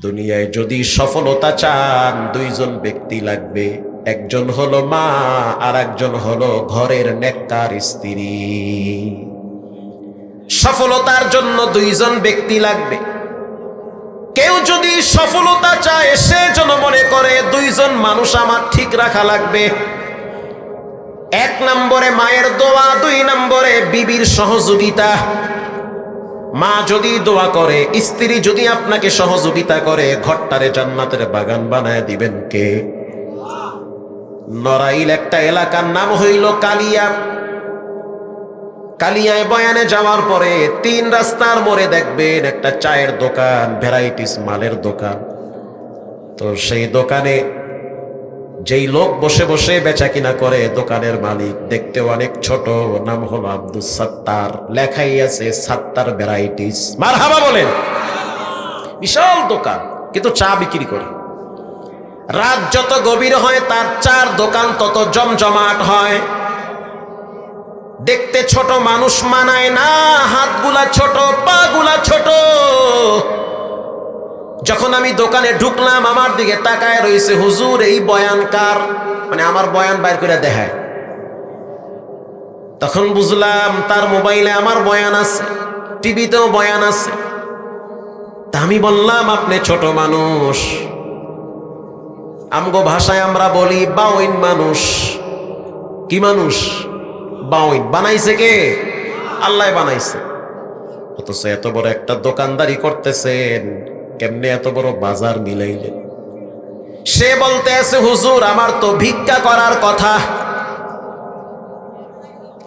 দুনিয়ায় যদি সফলতা চান দুইজন ব্যক্তি লাগবে, একজন হলো মা আর একজন হলো ঘরের নেককার স্ত্রী। সফলতার জন্য দুইজন ব্যক্তি লাগবে। কেউ যদি সফলতা চায় সে যেন মনে করে দুইজন মানুষ আমার ঠিক রাখা লাগবে। এক নম্বরে মায়ের দোয়া, দুই নম্বরে বিবির সহযোগিতা। মা যদি দোয়া করে, স্ত্রী যদি আপনাকে সহযোগিতা করে, ঘরটারে জান্নাতের বাগান বানায় দিবেন কে? নড়াইল একটা এলাকার নাম হইল কালিয়া। কালিয়ায় বয়ানে যাওয়ার পরে 3 রাস্তার মোড়ে দেখবেন একটা চায়ের দোকান, ভ্যারাইটিস মালের দোকান। তো সেই দোকানে যেই লোক বসে বসে বেচা কিনা করে, দোকানের মালিক দেখতে অনেক ছোট, নাম হলো আব্দুল সাত্তার, লেখাই আছে সাত্তার ভ্যারাইটিস। মারহাবা বলেন। বিশাল দোকান, কিন্তু চা বিক্রি করে। রাত যত গভীর হয় তার চার দোকান তত জমজমাট হয়। দেখতে ছোট, মানুষ মানায় না, হাতগুলা ছোট, পাগুলা ছোট। যখন আমি দোকানে ঢুকলাম আমার দিকে তাকায় রয়েছে, হুজুর এই বয়ানকার, মানে আমার বয়ান বাইর করে দেখায়। তখন বুঝলাম তার মোবাইলে আমার বয়ান আছে, টিভিতেও বয়ান আছে। তা আমি বললাম, আপনি ছোট মানুষ, আমগো ভাষায় আমরা বলি বাউইন মানুষ। কি মানুষ? বাউইন। বানাইছে কে? আল্লাহ বানাইছে। অথচ এত বড় একটা দোকানদারি করতেছেন, কেমনে এত বড় বাজার মিলাইলেন? সে বলতে আছে, হুজুর আমার তো ভিক্ষা করার কথা,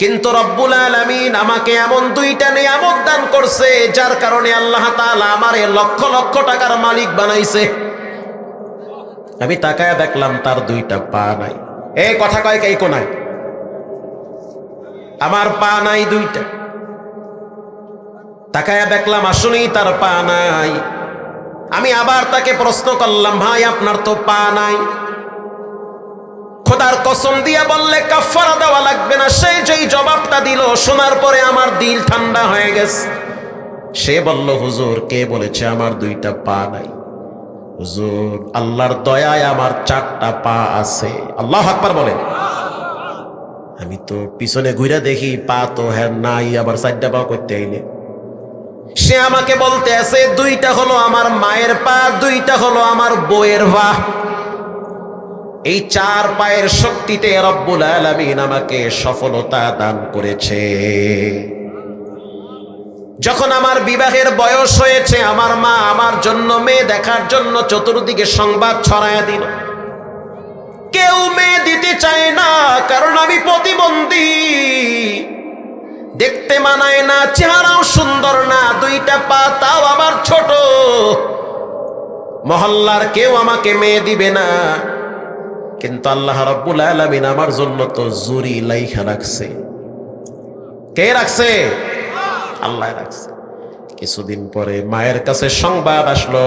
কিন্তু রব্বুল আলামিন আমাকে এমন 2টা নিয়ামত দান করছে যার কারণে আল্লাহ তাআলা আমারে লক্ষ লক্ষ টাকার মালিক বানাইছে। আমি তাকায় দেখলাম তার 2টা পা নাই। এই কথা কয় কে কোনায়? আমার পা নাই 2টা। তাকায় দেখলাম আসলেই তার পা নাই। আমি আবার তাকে প্রশ্ন করলাম, ভাই আপনার তো পা নাই, খোদার কসম দিয়া বললে কাফারা দেওয়া লাগবে না? সেই যেই জবাবটা দিল, শোনার পরে আমার দিল ঠান্ডা হয়ে গেছে। সে বলল, হুজুর কে বলেছে আমার 2টা পা নাই? হুজুর আল্লাহর দয়ায় আমার 4টা পা আছে। আল্লাহু আকবার বলেন। আমি তো পিছনে ঘুরে দেখি পা তো হ্যাঁ নাই, আবার 4টা পা করতে আইলে। সে আমাকে বলতে আছে, 2টা হলো আমার মায়ের পা, 2টা হলো আমার বউয়ের পা। এই 4 পায়ের শক্তিতে রব্বুল আলামিন আমাকে সফলতা দান করেছে। যখন আমার বিবাহের বয়স হয়েছে, আমার মা আমার জন্য মেয়ে দেখার জন্য চতুর্দিকে সংবাদ ছড়ায়া দিল। কেউ মেয়ে দিতে চায় না, কারণ আমি প্রতিবন্ধী, দেখতে মানায় না, চেহারাও সুন্দর না, 2টা পা তাও আমার ছোট। মহল্লার কেউ আমাকে মেয়ে দিবে না। কিন্তু আল্লাহ রাব্বুল আলামিন আমার জন্য তো জুরি লাইখা রাখছে। কে রাখছে? আল্লাহ রাখছে। কিছুদিন পরে মায়ের কাছে সংবাদ আসলো,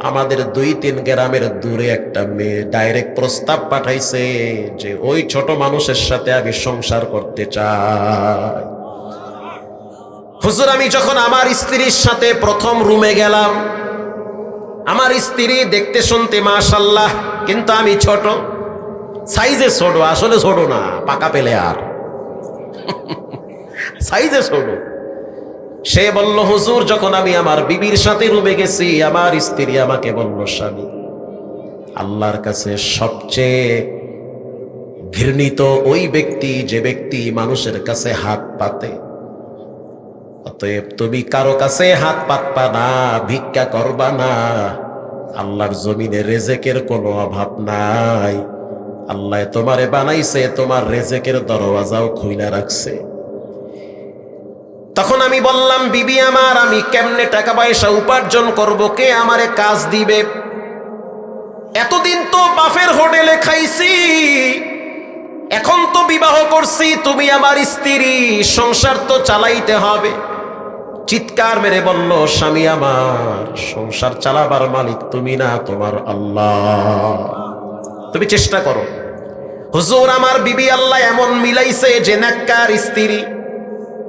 আমাদের 2-3 গ্রামের দূরে একটা মেয়ে ডাইরেক্ট প্রস্তাব পাঠাইছে যে ওই ছোট মানুষের সাথে আমি সংসার করতে চাই। হুজুর আমি যখন আমার স্ত্রীর সাথে প্রথম রুমে গেলাম, আমার স্ত্রী দেখতে শুনতে মাশাআল্লাহ, কিন্তু আমি ছোট, সাইজে ছোট, আসলে ছোট না, পাকা পেলে আর সাইজে ছোট। সে বলল, হুজুর যখন আমি আমার বিবির সাথে রুমে গেছি, আমার স্ত্রী আমাকে বলল, স্বামী আল্লাহর কাছে সবচেয়ে ঘৃণিত ওই ব্যক্তি যে ব্যক্তি মানুষের কাছে হাত পাতে। অতএব তুমি কারো কাছে হাত পাতবা না, ভিক্ষা করবা না। আল্লাহর জমিনে রেজেকের কোনো অভাব নাই। আল্লাহ তোমারে বানাইছে, তোমার রেজেকের দরওয়াজাও খুইলা রাখছে। তখন আমি বললাম, বিবি আমার, আমি কেমনে টাকা পয়সা উপার্জন করব? কে আমারে কাজ দিবে? এতদিন তো বাফের হোটেলে খাইছি, এখন তো বিবাহ করছি, তুমি আমার স্ত্রী, সংসার তো চালাইতে হবে। চিৎকার মেরে বলল, স্বামী আমার, সংসার চালাবার মালিক তুমি না, তোমার আল্লাহ। তুমি চেষ্টা করো। হুজুর আমার বিবি আল্লাহ এমন মিলাইছে যে নেককার স্ত্রী,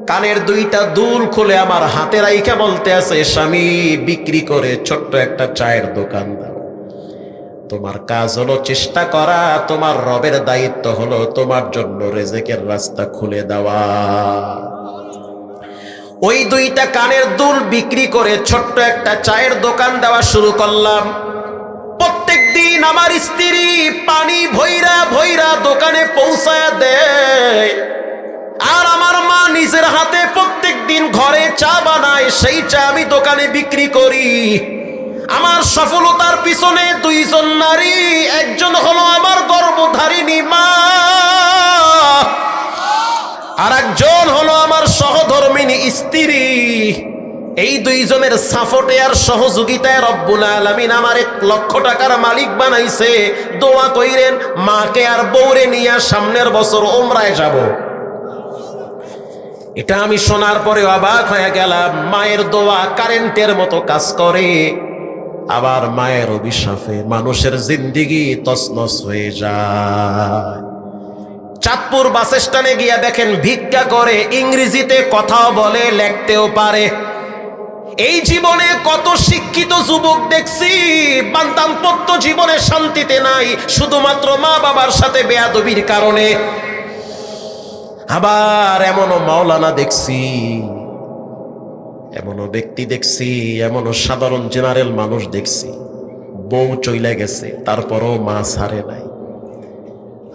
কানের দুইটা দুল খুলে আমার হাতে রাইখা বলতে আছে, স্বামী বিক্রি করে ছোট্ট একটা চায়ের দোকান দাও। তোমার কাজ হলো চেষ্টা করা, তোমার রবের দায়িত্ব হলো তোমার জন্য রিজিকের রাস্তা খুলে দেওয়া। ওই দুইটা কানের দুল বিক্রি করে ছোট্ট একটা চায়ের দোকান দেওয়া শুরু করলাম। প্রত্যেক দিন আমার স্ত্রী পানি ভৈরা ভৈরা দোকানে পৌঁছায় দেয়, আর আমার মা নিজের হাতে প্রত্যেক দিন ঘরে চা বানায়, সেই চা আমি দোকানে বিক্রি করি। আমার সফলতার পিছনে দুইজন নারী, একজন হলো আমার গর্ভধারিণী মা, আর একজন হলো আমার সহধর্মিণী স্ত্রী। এই দুইজনের সাপোর্টে আর সহযোগিতায় রব্বুল আলামিন আমার 1 লক্ষ টাকার মালিক বানাইছে। দোয়া কইরেন মাকে আর বউরে নিয়ে সামনের বছর ওমরায় যাব। এটা আমি শোনার পরে অবাক হয়ে গেলাম। মায়ের দোয়া কারেন্টের মতো কাজ করে, আবার মায়ের অভিশাপে মানুষের জিন্দেগি তছনছ হয়ে যায়। চাঁদপুর বাস স্ট্যান্ডে গিয়া দেখেন ভিক্ষা করে, ইংরেজিতে কথাও বলে, লিখতেও পারে। এই জীবনে কত শিক্ষিত যুবক দেখছি, দাম্পত্য জীবনে শান্তিতে নাই, শুধুমাত্র মা বাবার সাথে বেয়াদবির কারণে। আবার এমনও মাওলানা দেখছি, এমনও ব্যক্তি দেখছি, এমনও সাধারণ জেনারেল মানুষ দেখছি, বউ চইলা গেছে তারপরও মা ছাড়ে নাই।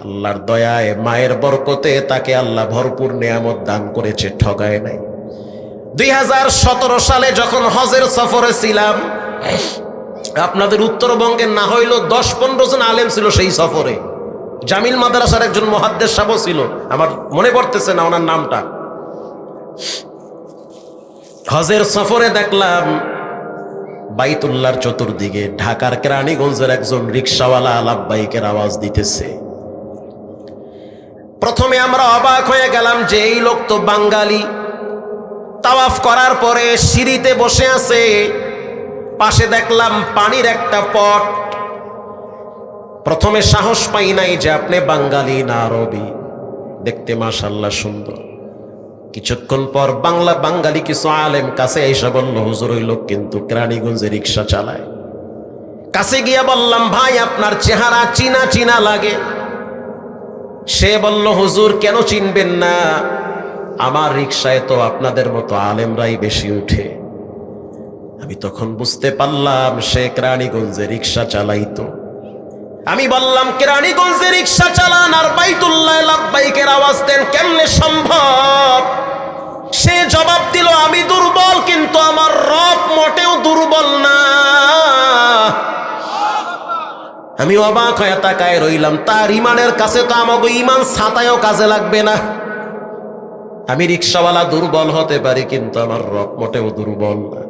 আল্লাহর দয়ায় মায়ের বরকতে তাকে আল্লাহ ভরপুর নেয়ামত দান করেছে, ঠগায় নাই। 2017 সালে যখন হজের সফরে ছিলাম, আপনাদের উত্তরবঙ্গের না হইল 10-15 জন আলেম ছিল সেই সফরে। জামিল মাদ্রাসার একজন মুহাদ্দিস সাহেব ছিল, আমার মনে পড়তেছে না ওনার নামটা। হজের সফরে দেখলাম বাইতুল্লাহর চতুর্দিকে ঢাকার কেরানীগঞ্জের একজন রিকশাওয়ালা লাব্বাইকের আওয়াজ দিতেছে। প্রথমে আমরা অবাক হয়ে গেলাম যে এই লোক তো বাঙালি। তাওয়াফ করার পরে সিঁড়িতে বসে আছে, পাশে দেখলাম পানির একটা পট। প্রথমে সাহস পাই নাই যে আপনি বাঙালি না আরবি, দেখতে মাশাআল্লাহ সুন্দর। কিছুক্ষণ পর বাঙালি কিছু আলেম কাছে এসে বলল, হুজুর ওই লোক কিন্তু কেরানীগঞ্জে রিক্সা চালায়। কাছে গিয়া বললাম, ভাই আপনার চেহারা চিনা চিনা লাগে। সে বলল, হুজুর কেন চিনবেন না, আমার রিক্সায় তো আপনাদের মতো আলেমরাই বেশি উঠে। আমি তখন বুঝতে পারলাম সে কেরানীগঞ্জে রিক্সা চালাইতো। আমি বললাম, কেরানীগঞ্জে রিক্সা চালান আর বাইতুল্লাহ লাব্বাইকের আওয়াজ দেন, কেমনে সম্ভব? সে জবাব দিল, আমি দুর্বল কিন্তু আমার রব মোটেও দুর্বল না। আমি অবাক হয়ে তাকায় রইলাম, তার ইমানের কাছে তো আমাকে ইমান ছাতায়ও কাজে লাগবে না। আমি রিক্সাওয়ালা দুর্বল হতে পারি কিন্তু আমার রব মোটেও দুর্বল না।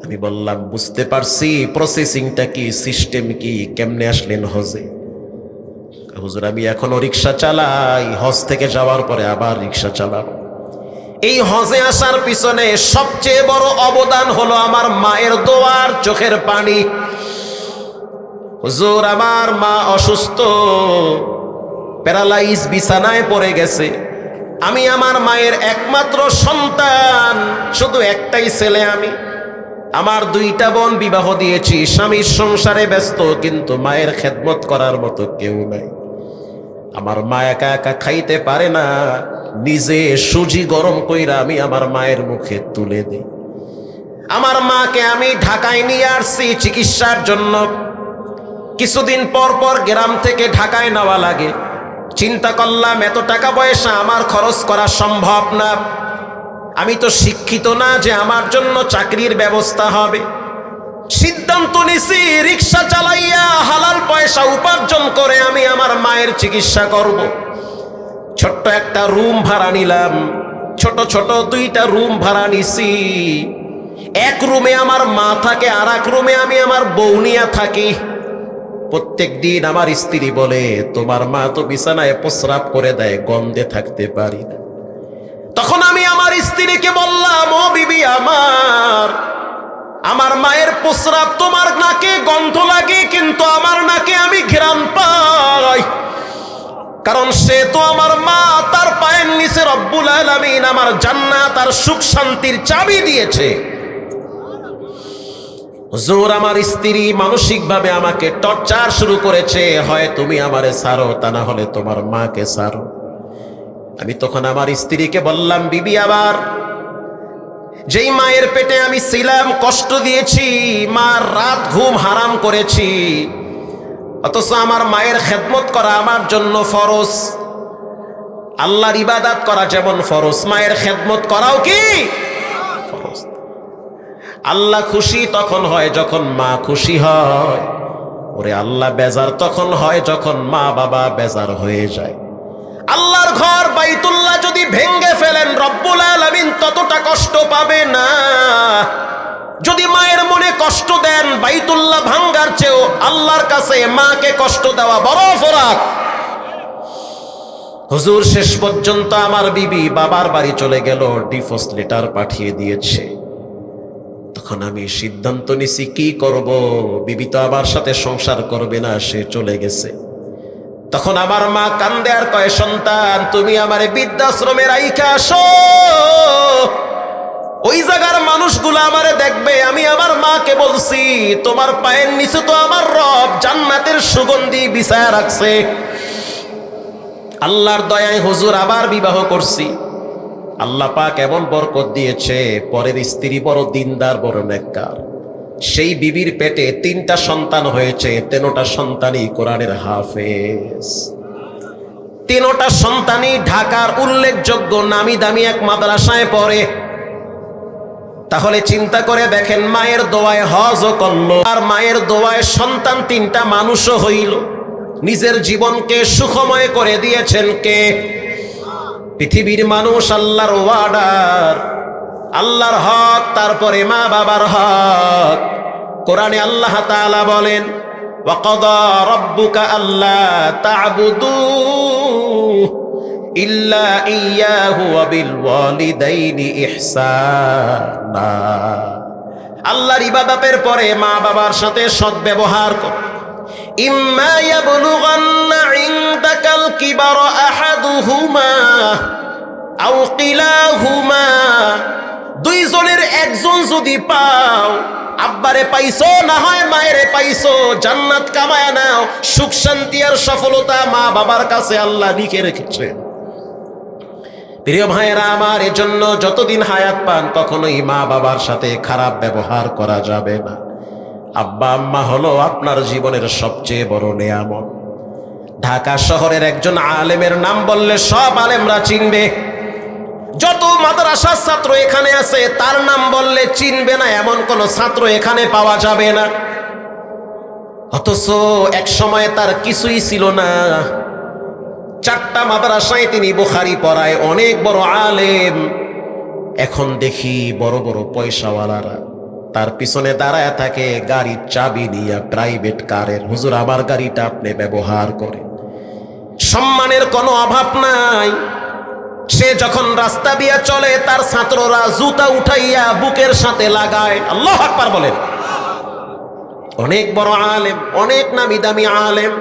আমি বললাম, বুঝতে পারছি, প্রসেসিংটা কি, সিস্টেম কি, কেমনে আসলেন হজে? হুজুর আমি এখনো রিক্সা চালাই, হজ থেকে যাওয়ার পরে আবার রিক্সা চালাবো। এই হজে আসার পিছনে সবচেয়ে বড় অবদান হলো আমার মায়ের দোয়ার চোখের পানি। হুজুর আমার মা অসুস্থ, প্যারালাইজ, বিছানায় পড়ে গেছে। আমি আমার মায়ের একমাত্র সন্তান, শুধু একটাই ছেলে আমি। আমার 2টা বোন বিবাহ দিয়েছি, স্বামীর সংসারে ব্যস্ত, কিন্তু মায়ের খেদমত করার মতো কেউ নাই। আমার মা একা একা খাইতে পারে না, নিজে সুজি গরম কইরা আমি আমার মায়ের মুখে তুলে দিই। আমার মাকে আমি ঢাকায় নিয়ে আসছি চিকিৎসার জন্য। কিছুদিন পর পর গ্রাম থেকে ঢাকায় নেওয়া লাগে। চিন্তা করলাম এত টাকা পয়সা আমার খরচ করা সম্ভব না। আমি তো শিক্ষিত না যে আমার জন্য চাকরির ব্যবস্থা হবে। সিদ্ধান্ত নিছি রিক্সা চালাইয়া হালাল পয়সা উপার্জন করে আমি আমার মায়ের চিকিৎসা করব। ছোট্ট একটা রুম ভাড়া নিলাম, ছোট ছোট 2টা রুম ভাড়া নিছি। এক রুমে আমার মা থাকে, আর এক রুমে আমি আমার বউ নিয়া থাকি। প্রত্যেক দিন আমার স্ত্রী বলে, তোমার মা তো বিছানায় প্রস্রাব করে দেয়, গন্ধে থাকতে পারি না। তখন আমি আমার স্ত্রীকে বললাম, ও বিবি আমার মায়ের প্রস্রাব তোমার নাকে গন্ধ লাগে, কিন্তু আমার নাকে আমি ঘ্রাণ পাই। কারণ সে তো আমার মা, তার পায়ের নিচে রব্বুল আলামিন আমার জান্নাত আর সুখ শান্তির চাবি দিয়েছে। হুজুর, আমার স্ত্রী মানসিকভাবে আমাকে টর্চার শুরু করেছে, হয় তুমি আমারে ছাড়ো, তা না হলে তোমার মাকে ছাড়ো। আমি তখন আমার স্ত্রীকে বললাম, বিবি, আবার যেই মায়ের পেটে আমি ছিলাম কষ্ট দিয়েছি, মার রাত ঘুম হারাম করেছি, অথচ আমার মায়ের খেদমত করা আমার জন্য ফরজ। আল্লাহর ইবাদত করা যেমন ফরজ, মায়ের খেদমত করাও কি ফরজ। আল্লাহ খুশি তখন হয় যখন মা খুশি হয়। ওরে আল্লাহ বেজার তখন হয় যখন মা বাবা বেজার হয়ে যায়। আল্লাহর ঘর বাইতুল্লাহ যদি ভেঙ্গে ফেলেন, রব্বুল আলামিন ততটা কষ্ট পাবে না। যদি মায়ের মনে কষ্ট দেন, বাইতুল্লাহ ভাঙ্গার চেয়েও আল্লাহর কাছে মাকে কষ্ট দেওয়া বড় অপরাধ। হুজুর, শেষ পর্যন্ত আমার বিবি বাবার বাড়ি চলে গেল, ডিভোর্স লেটার পাঠিয়ে দিয়েছে। তখন আমি সিদ্ধান্ত নিছি কি করব, বিবি তো আমার সাথে সংসার করবে না, সে চলে গেছে। তখন আমার মা কান্দে আর কয়, সন্তান, তুমি আমারে বৃদ্ধাশ্রমে রাইখা আসো, ওই জায়গার মানুষগুলো আমারে দেখবে। আমি আমার মাকে বলছি, তোমার পায়ের নিচে তো আমার রব জান্নাতের সুগন্ধি বিছায়া রাখছে। আল্লাহর দয়ায় হুজুর আবার বিবাহ করছি। আল্লাহ পাক এমন বরকত দিয়েছে, পরের স্ত্রী বড় দিনদার, বড় নেককার। সেই বিবির পেটে 3টা সন্তান হয়েছে, 3টা সন্তানই কোরআনের হাফেজ। 3টা সন্তানই ঢাকার উল্লেখযোগ্য নামি দামি এক মাদ্রাসায় পড়ে। তাহলে চিন্তা করে দেখেন, মায়ের দোয়ায় হজও করলো, আর মায়ের দোয়ায় সন্তান 3টা মানুষও হইল। নিজের জীবনকে সুখময় করে দিয়েছেন কে? পৃথিবীর মানুষ আল্লাহর ওয়ার্ডার, আল্লাহর হক, তারপরে মা বাবার হক। কোরআনে আল্লাহ তাআলা বলেন, ওয়াকাদা রাব্বুকা আল্লা তা'বুদু ইল্লা ইয়াহু ওয়া বিল ওয়ালিদাইনি ইহসানা। আল্লাহর ইবাদতের পরে মা বাবার সাথে সদ্ব্যবহার কর। ইম্মা ইয়াবলুগান্না ইনদাকাল কিবারা আহাদুহুমা আও কিলাহুমা, 2 জনের একজন যদি পাও, আব্বারে পাইছো না হয় মায়েরে পাইছো, জান্নাত কামায়া নাও। সুখ শান্তি আর সফলতা মা বাবার কাছে আল্লাহ লিখে রেখেছে। প্রিয় ভাইয়েরা আমার, এজন্য যতদিন হায়াত পান কখনোই মা বাবার সাথে খারাপ ব্যবহার করা যাবে না। আব্বা আম্মা হলো আপনার জীবনের সবচেয়ে বড় নেয়ামত। ঢাকা শহরের একজন আলেমের নাম বললে সব আলেমরা চিনবে। যত মাদ্রাসার ছাত্র এখানে আছে, তার নাম বললে চিনবে না এমন কোন ছাত্র এখানে পাওয়া যাবে না। অথচ এক সময় তার কিছুই ছিল না। 4টা মাদ্রাসায় তিনি বুখারী পড়ায়, অনেক বড় আলেম। এখন দেখি বড় বড় পয়সাওয়ালারা তার পিছনে দাঁড়ায় থাকে, গাড়ির চাবি নিয়ে, প্রাইভেট কারের। হুজুর, আমার গাড়িটা আপনি ব্যবহার করেন। সম্মানের কোনো অভাব নাই। সে যখন রাস্তা দিয়ে চলে, তার ছাত্ররা জুতা উঠাইয়া বুকের সাথে লাগায়। আল্লাহু আকবার বলেন। অনেক বড় আলেম, অনেক নামি দামি আলেম।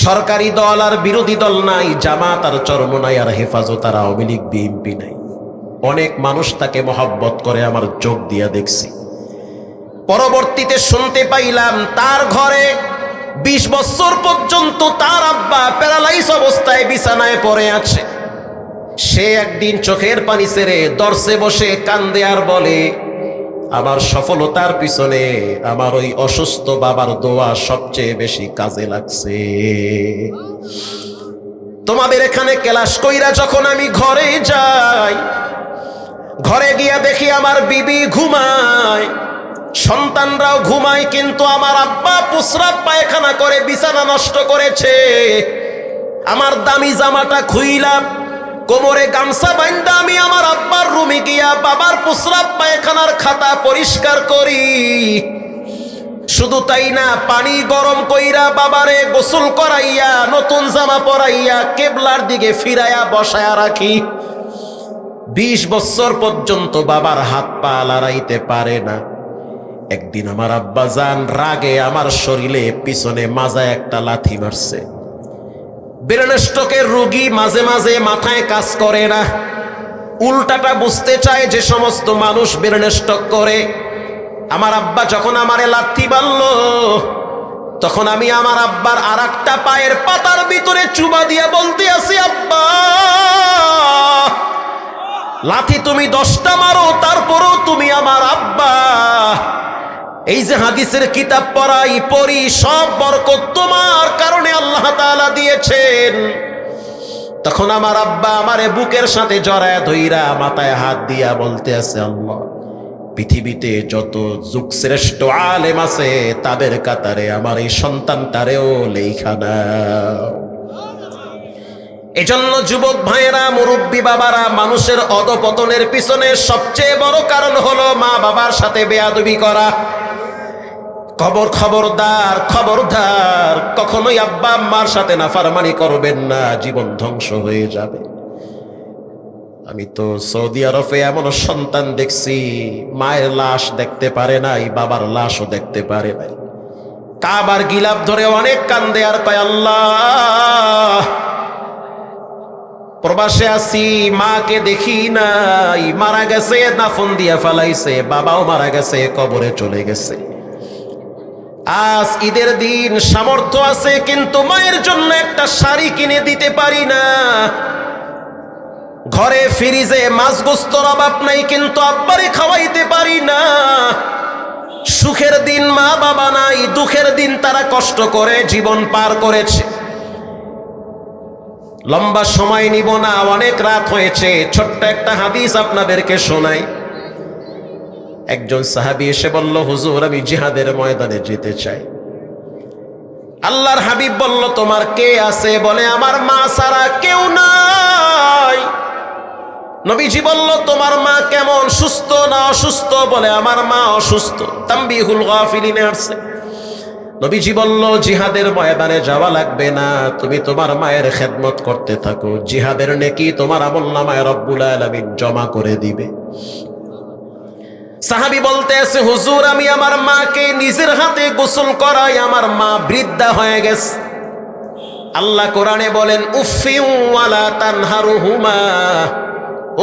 সরকারি দল আর বিরোধী দল নাই, জামাত আর চরমনাই, আর হেফাজত আর আওয়ামী লীগ বিএনপি নাই। অনেক মানুষ তাকে মহব্বত করে, আমার চোখ দিয়া দেখছি। পরবর্তীতে শুনতে পাইলাম তার ঘরে 20 বছর পর্যন্ত তার আব্বা প্যারালাইজ অবস্থায় বিছানায় পড়ে আছে। সে একদিন চোখের পানি ছেড়ে দর্শে বসে কান্দে আর বলে, আমার সফলতার পিছনে আমার ওই অসুস্থ বাবার দোয়া সবচেয়ে বেশি কাজে লাগছে। তোমাদের এখানে ক্লাস কইরা যখন আমি ঘরে যাই, ঘরে গিয়া দেখি আমার বিবি ঘুমায়, সন্তানরাও ঘুমায়, কিন্তু আমার আব্বা প্রস্রাব পায়খানা করে বিছানা নষ্ট করেছে। আমার দামি জামাটা খুইলা কোমরে গামছা বান্ধা আমি আমার আব্বার রুমে গিয়া বাবার প্রস্রাব পায়খানার খাতা পরিষ্কার করি। শুধু তাই না, পানি গরম কইরা বাবারে গোসল করাইয়া নতুন জামা পরাইয়া কেবলার দিকে ফিরাইয়া বসায়া রাখি। 20 বছর পর্যন্ত বাবার হাত পা লড়াইতে পারে না। একদিন আমার আব্বা জান রাগে আমার শরীরে পিছনে মাজায় একটা লাথি মারছে। ব্রেন স্ট্রোকের রোগী মাঝে মাঝে মাথায় কাজ করে না, উল্টাটা বুঝতে চায় যে সমস্ত মানুষ ব্রেন স্ট্রোক করে। আমার আব্বা যখন আমারে লাথি মারল, তখন আমি আমার আব্বার আর একটা পায়ের পাতার ভিতরে চুবা দিয়া বলতে আছি, আব্বা লাথি তুমি 10টা মারো, তারপরও তুমি আমার আব্বা। এই যে হাদিসের কিতাব পড়ি, সব বরকত তোমার কারণে আল্লাহ তাআলা দিয়েছেন। তখন আমার আব্বা আমারে বুকের সাথে জড়ায় ধইরা মাথায় হাত দিয়া বলতে আছে, আল্লাহ পৃথিবীতে যত যুগশ্রেষ্ঠ আলেম আছে তাদের কাতারে আমার এই সন্তানটারেও লেখা দাও। এজন্য যুবক ভাইয়েরা, মুরব্বী বাবারা, মানুষের অধপতনের পিছনে সবচেয়ে বড় কারণ হলো মা বাবার সাথে বেয়াদবি করা। খবরদার, কখনোই আব্বা আম্মার সাথে নাফরমানি করবেন না, জীবন ধ্বংস হয়ে যাবে। আমি তো সৌদি আরবে এমন সন্তান দেখছি, মায়ের লাশ দেখতে পারে নাই, বাবার লাশও দেখতে পারে নাই। কাবার গিলাপ ধরে অনেক কান্দে আর কয়, আল্লাহ প্রবাসে আছি, মাকে দেখি নাই, মারা গেছে, দাফন দিয়া ফেলাইছে, বাবাও মারা গেছে, কবরে চলে গেছে। আজ ঈদের দিন, সামর্থ্য আছে কিন্তু মায়ের জন্য একটা শাড়ি কিনে দিতে পারি না। ঘরে ফ্রিজে মাছ গোস্তর অভাব নাই কিন্তু আব্বারে খাওয়াইতে পারি না। সুখের দিন মা বাবা নাই, দুঃখের দিন তারা কষ্ট করে জীবন পার করেছে। লম্বা সময় নিব না, অনেক রাত হয়েছে। ছোট্ট একটা হাদিস আপনাদেরকে শোনাই। একজন সাহাবী এসে বলল, হুজুর আমি জিহাদের ময়দানে যেতে চাই। আল্লাহর হাবিব বলল, তোমার কে আছে? বলে, আমার মা ছাড়া কেউ নাই। নবীজি বলল, তোমার মা কেমন, সুস্থ না অসুস্থ? বলে, আমার মা অসুস্থ। তানবীহুল গাফিলিনে আসছে। নবীজি বলল, জিহাদের ময়দানে যাওয়া লাগবে না, তুমি তোমার মায়ের খেদমত করতে থাকো, জিহাদের নেকি তোমার আমলনামায় রব্বুল আলামিন জমা করে দিবে। সাহাবী বলতে আছে, হুজুর আমি আমার মাকে নিজের হাতে গোসল করাই, আমার মা বৃদ্ধা হয়ে গেছে। আল্লাহ কোরআনে বলেন, উফিউ ওয়ালা তানহারুহুমা।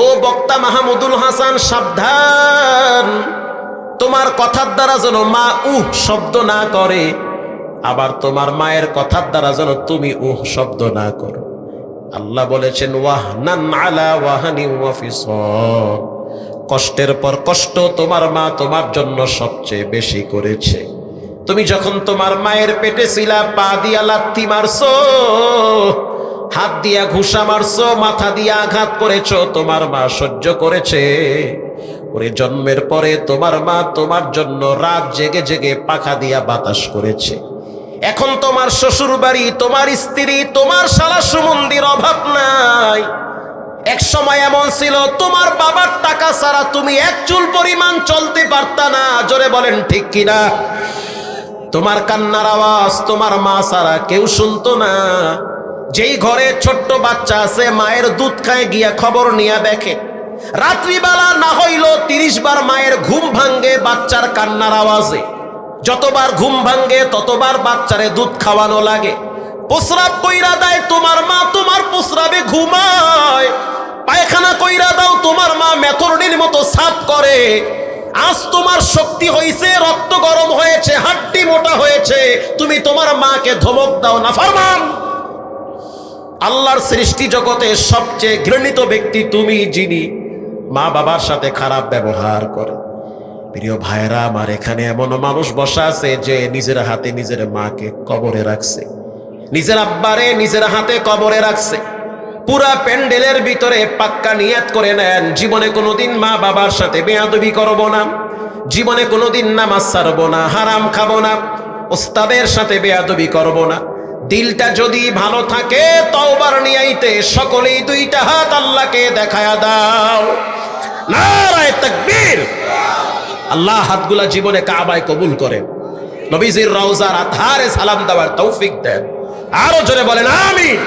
ও বক্তা মাহমুদুল হাসান, সাবধান, তোমার কথার দ্বারা যেন মা শব্দ না করে, আবার তোমার মায়ের কথার দ্বারা যেন তুমি শব্দ না করো। আল্লাহ বলেছেন, ওয়াহনান আলা ওয়াহানি ওয়া ফিসাল, কষ্টের পর কষ্ট তোমার মা তোমার জন্য সবচেয়ে বেশি করেছে। তুমি যখন তোমার মায়ের পেটে ছিলা, পা দিয়া লাথি মারছো, হাত দিয়া ঘুষা মারছো, মাথা দিয়া আঘাত করেছো, তোমার মা সহ্য করেছে। ওরে জন্মের পরে তোমার মা তোমার জন্য রাত জেগে জেগে পাখা দিয়া বাতাস করেছে। এখন তোমার শ্বশুর বাড়ি, তোমার স্ত্রী, তোমার শালা সুমন্দির অভাব নাই। এক সময় এমন ছিল, তোমার বাবার টাকা ছাড়া তুমি এক চুল পরিমাণ চলতে পারতা না। জোরে বলেন ঠিক কিনা? তোমার কান্নার আওয়াজ তোমার মা ছাড়া কেউ শুনতো না। যেই ঘরে ছোট্ট বাচ্চা আছে, মায়ের দুধ খায়, গিয়া খবর নিয়ে দেখে, রাত্রিবেলা না হইল 30 বার মায়ের ঘুম ভাঙ্গে বাচ্চার কান্নার আওয়াজে। যতবার ঘুম ভাঙ্গে ততবার বাচ্চারে দুধ খাওয়ানো লাগে। প্রস্রাব কইরা দেয় তোমার মা, তোমার প্রস্রাবে ঘুমায়। পায়খানা কইরা দাও, তোমার মা মেথরনির মতো সাফ করে। আজ তোমার শক্তি হয়েছে, রক্ত গরম হয়েছে, হাড্ডি মোটা হয়েছে, তুমি তোমার মাকে ধমক দাও না ফরমান। আল্লাহর সৃষ্টি জগতে সবচেয়ে ঘৃণিত ব্যক্তি তুমি, যিনি মা বাবার সাথে খারাপ ব্যবহার করে। প্রিয় ভাইরা আমার, এখানে এমন মানুষ বসা আছে যে নিজের হাতে নিজের মাকে কবরে রাখছে, নিজের আব্বারে নিজের হাতে কবরে রাখছে। পুরা প্যান্ডেলের ভিতরে পাক্কা নিয়াত করে নেন, জীবনে কোনোদিন মা বাবার সাথে বেয়াদবি করব না, জীবনে কোনোদিন নামাজ ছাড়বো না, হারাম খাবো না, ওস্তাদের সাথে বেয়াদবি করব না। দিলটা যদি ভালো থাকে, তওবার নিয়াইতে সকলেই 2টা হাত আল্লাহকে দেখায়া দাও। নারায়ে তাকবীর। আল্লাহ হাতগুলা জীবনে কাবায় কবুল করেন, নবীজির রওজার আধারে সালাম দেওয়ার তৌফিক দেন। আরো জোরে বলেন আমিন।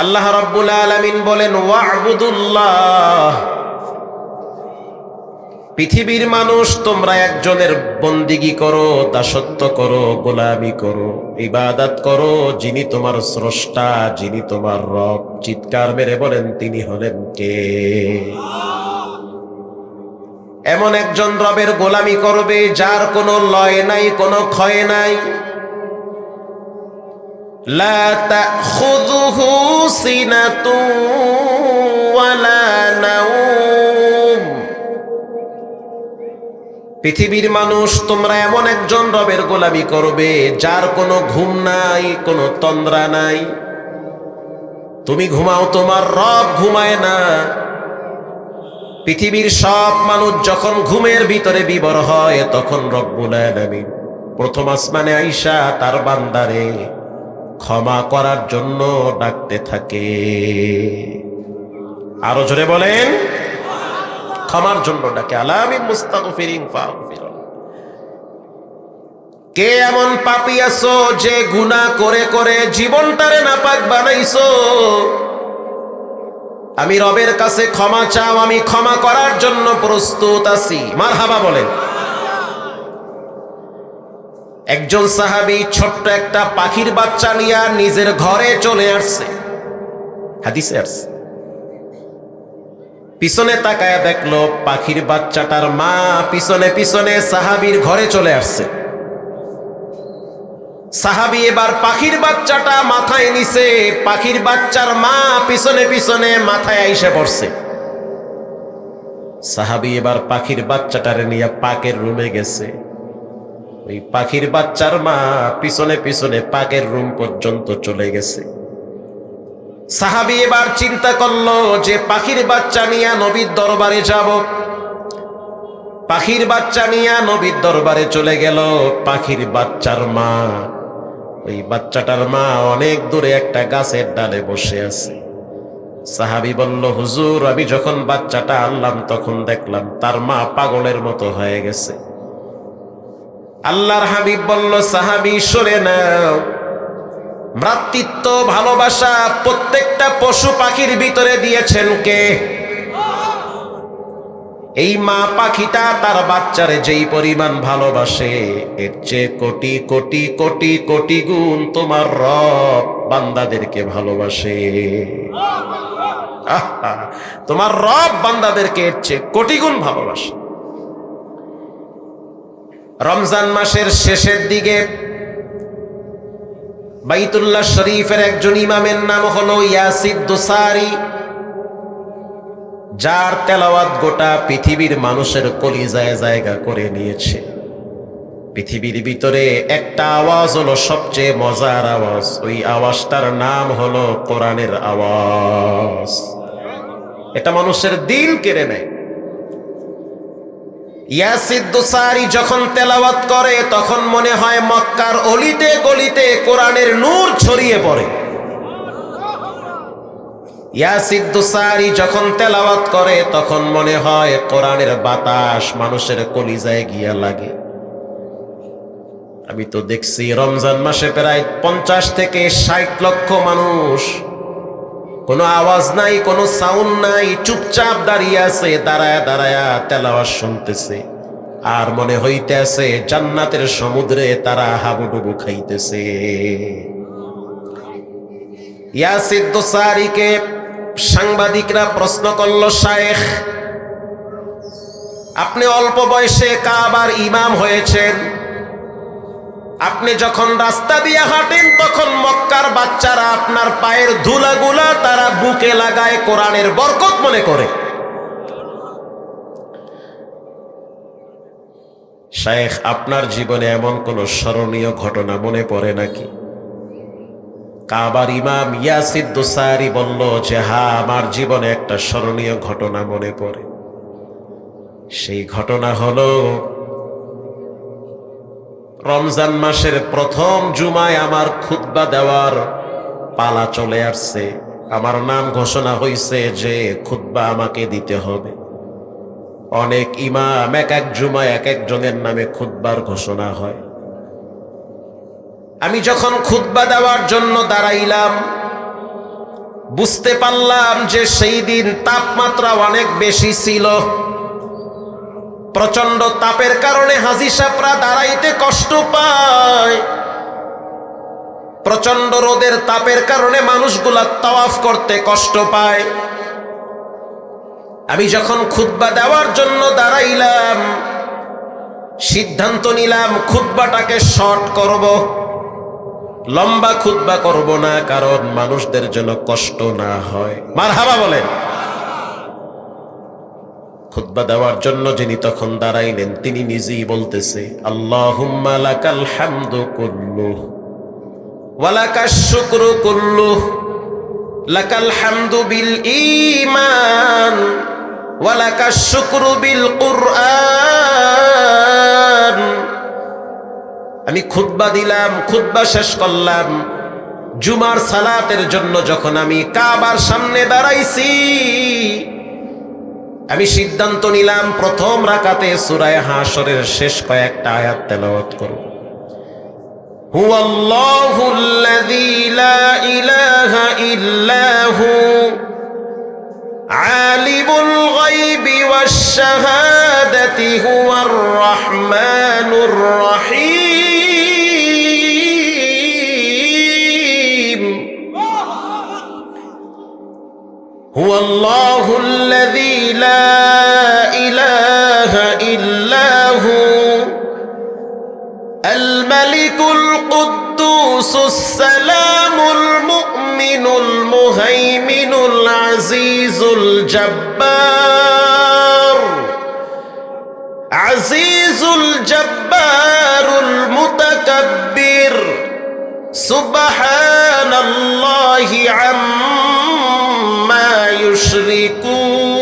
আল্লাহ রাব্বুল আলামিন বলেন, ওয়া'বুদুল্লাহ পৃথিবীর মানুষ তোমরা একজনের বন্দিগি করো, দাসত্ব করো, গোলামি করো, ইবাদত করো যিনি তোমার স্রষ্টা, যিনি তোমার রব। চিৎকার মেরে বলেন তিনি হলেন কে? এমন একজন রবের গোলামি করবে যার কোনো লয় নাই, কোনো ক্ষয় নাই। লা তাখুযুহু সিনাতুন ওয়ালা নাওম। পৃথিবীর মানুষ তোমরা এমন একজন রবের গোলামি করবে যার কোনো ঘুম নাই, কোনো তন্দ্রা নাই। তুমি ঘুমাও, তোমার রব ঘুমায় না। পৃথিবীর সব মানুষ যখন ঘুমের ভিতরে বিভোর হয় তখন রব্বুল আলামিন প্রথম আসমানে আইসা তার বান্দারে ক্ষমা করার জন্য ডাকতে থাকে। আরো জোরে বলেন, ক্ষমার জন্য ডাকে। আলামিন মুস্তাগফিরিন ফাগফির। কে এমন পাপী আছো যে গুনাহ করে করে জীবনটারে নাপাক বানাইছো? আমি রবের কাছে ক্ষমা চাও, আমি ক্ষমা করার জন্য প্রস্তুত আছি। মারহাবা বলেন। একজন সাহাবী ছোট্ট একটা পাখির বাচ্চা নিয়ে নিজের ঘরে চলে আসছে, হাদিসে আসছে। পিছনে তাকায় দেখলো পাখির বাচ্চাটার মা পিছনে পিছনে সাহাবীর ঘরে চলে আসছে। সাহাবী এবার পাখির বাচ্চাটা মাথায় নিছে, পাখির বাচ্চার মা পিছনে পিছনে মাথায় আইসা পড়ছে। সাহাবী এবার পাখির বাচ্চাটারে নিয়ে পাকের রুমে গেছে। ওই পাখির বাচ্চার মা পিছনে পিছনে পাকের রুম পর্যন্ত চলে গেছে। সাহাবী এবার চিন্তা করলো যে পাখির বাচ্চা নিয়ে নবীর দরবারে যাব। পাখির বাচ্চা নিয়ে নবীর দরবারে চলে গেল। পাখির বাচ্চার মা, ওই বাচ্চাটার মা অনেক দূরে একটা গাছের ডালে বসে আছে। সাহাবী বলল, হুজুর আমি যখন বাচ্চাটা আনলাম তখন দেখলাম তার মা পাগলের মতো হয়ে গেছে। আল্লাহর হাবিব বলল, সাহাবী শুনে নাও, ভ্রাতৃত্ব ভালোবাসা প্রত্যেকটা পশু পাখির ভিতরে দিয়েছেন কে? এই মা পাখিটা তার বাচ্চারে যেই পরিমাণ ভালোবাসে এর চেয়ে কোটি কোটি কোটি কোটি গুণ তোমার রব বান্দাদেরকে ভালোবাসে। তোমার রব বান্দাদেরকে এর চেয়ে কোটি গুণ ভালোবাসে। রমজান মাসের শেষের দিকে বাইতুল্লাহ শরীফের একজন ইমামের নাম হলো ইয়াসিদ দুসারি, যার তেলাওয়াত গোটা পৃথিবীর মানুষের কলিজায় জায়গা করে নিয়েছে। পৃথিবীর ভিতরে একটা আওয়াজ হলো সবচেয়ে মজার আওয়াজ, ওই আওয়াজটার নাম হলো কোরআনের আওয়াজ। এটা মানুষের দিল কেড়ে নেয়। ইয়াসিদ দুসারি যখন তেলাওয়াত করে তখন মনে হয় মক্কার অলিতে গলিতে কোরআনের নূর ছড়িয়ে পড়ে। ইয়াসিদ দুসারি যখন তেলাওয়াত করে তখন মনে হয় কোরআনের বাতাস মানুষের কলিজায় গিয়া লাগে। আমি তো দেখছি রমজান মাসে প্রায় 50 থেকে 60 লক্ষ মানুষ, কোনো আওয়াজ নাই, কোনো সাউন্ড নাই, চুপচাপ দাঁড়িয়ে আছে, দাঁড়ায়া দাঁড়ায়া তেলাওয়াত শুনতেছে। আর মনে হইতেছে জান্নাতের সমুদ্রে তারা হাবুডুবু খাইতেছে। ইয়াসিদ দুসারিকে সাংবাদিকরা প্রশ্ন করল, শায়েখ আপনি অল্প বয়সে কাবার ইমাম হয়েছেন, আপনি যখন রাস্তা দিয়ে হাঁটেন তখন মক্কার বাচ্চারা আপনার পায়ের ধুলাগুলা তারা বুকে লাগায়, কোরআনের বরকত মনে করে। শায়েখ আপনার জীবনে এমন কোন স্মরণীয় ঘটনা মনে পড়ে নাকি? কাবার ইমাম ইয়াসিদ দুসারি বলল যে হ্যাঁ, আমার জীবনে একটা স্মরণীয় ঘটনা মনে পড়ে। সেই ঘটনা হলো রমজান মাসের প্রথম জুমায় আমার খুতবা দেওয়ার পালা চলে আসছে। আমার নাম ঘোষণা হয়েছে যে খুতবা আমাকে দিতে হবে। অনেক ইমাম এক এক জুমায় এক একজনের নামে খুতবার ঘোষণা হয়। আমি যখন খুতবা দেওয়ার জন্য দাঁড়াইলাম বুঝতে পারলাম যে সেই দিন তাপমাত্রা অনেক বেশি ছিল। প্রচন্ড তাপের কারণে হাজী সাহেবরা দাঁড়াইতে কষ্ট পায়। প্রচন্ড রোদের তাপের কারণে মানুষগুলা তাওয়াফ করতে কষ্ট পায়। আমি যখন খুতবা দেওয়ার জন্য দাঁড়াইলাম, সিদ্ধান্ত নিলাম খুতবাটাকে শর্ট করব, লম্বা খুতবা করব না, কারণ মানুষদের জন্য কষ্ট না হয়। মারহাবা বলেন। খুতবা দেওয়ার জন্য যিনি তখন দাঁড়াইলেন তিনি নিজেই বলতেছে, আল্লাহুম্মা লাকাল হামদু কুল্লুহ ওয়া লাকাশ শুকরু কুল্লুহ, লাকাল হামদু বিল ঈমান ওয়া লাকাশ শুকরু বিল কুরআন। আমি খুতবা দিলাম, খুতবা শেষ করলাম। জুমার সালাতের জন্য যখন আমি কাবার সামনে দাঁড়াইছি, আমি সিদ্ধান্ত নিলাম প্রথম রাকাতে সূরা হাশরের শেষ কয়েকটা আয়াত তেলাওয়াত করব। হুয়াল্লাহুল্লাযী লা ইলাহা ইল্লা হু আলিমুল গায়বি ওয়াশ শাহাদাতি হুয়ার রাহমানুর রাহিম। হুয়াল্লাহুল্লাযী লা ইলাহা ইল্লা হু আল মালিকুল কুদ্দুসুস সালামুল মুমিনুল মুহাইমিনুল আজিজুল জব্বার, আজিজুল জব্বারুল মুতাকাব্বির, সুবহানাল্লাহি আম্মা ইউশরিকুন।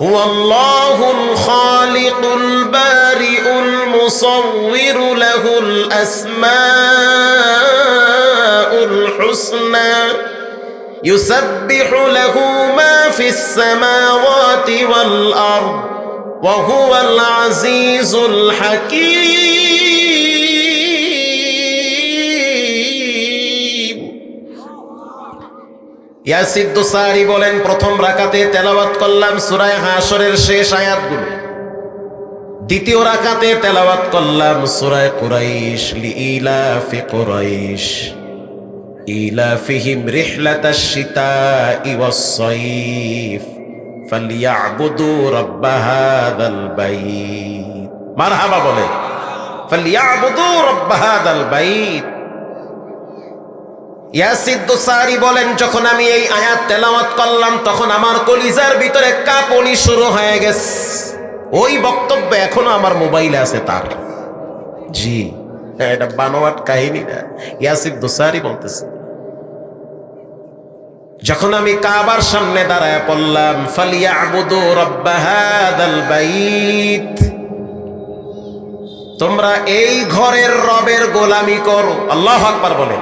হুয়াল্লাহুল খালিকুল বারিউল মুসাউবিরু লাহুল আসমাউল হুসনা ইউসাব্বিহু লাহু মা ফিস সামাওয়াতি ওয়াল আরদ ওয়া হুয়াল আজিজুল হাকীম। ইয়াসির দুসারি বলেন, প্রথম রাকাতে তেলাওয়াত করলাম সূরা হাশরের শেষ আয়াতগুলো। দ্বিতীয় রাকাতে তেলাওয়াত করলাম সূরা কুরাইশ, লিইলাফি কুরাইশ ইলাফিহিম রিহলাতাশ শিতাই ওয়াস সাইফ ফালইয়াবুদু রাব্ব হাযাল বাইত। মারহাবা বলে, ফালইয়াবুদু রাব্ব হাযাল বাইত। ইয়াসির দুসারি বলেন, যখন আমি এই আয়াত তেলাওয়াত করলাম তখন আমার কলিজার ভিতরে কাঁপুনি শুরু হয়ে গেছে। ওই বক্তব্য এখনো আমার মোবাইলে আছে তার। জি, এটা বানোয়াট কাহিনী না, ইয়াসির দুসারি বলতেছে। যখন আমি কাবার সামনে দাঁড়ায় পড়লাম, ফালিয়াবুদু রাব্ব হাযাল বাইত, তোমরা এই ঘরের রবের গোলামি করো। আল্লাহু আকবার বলে।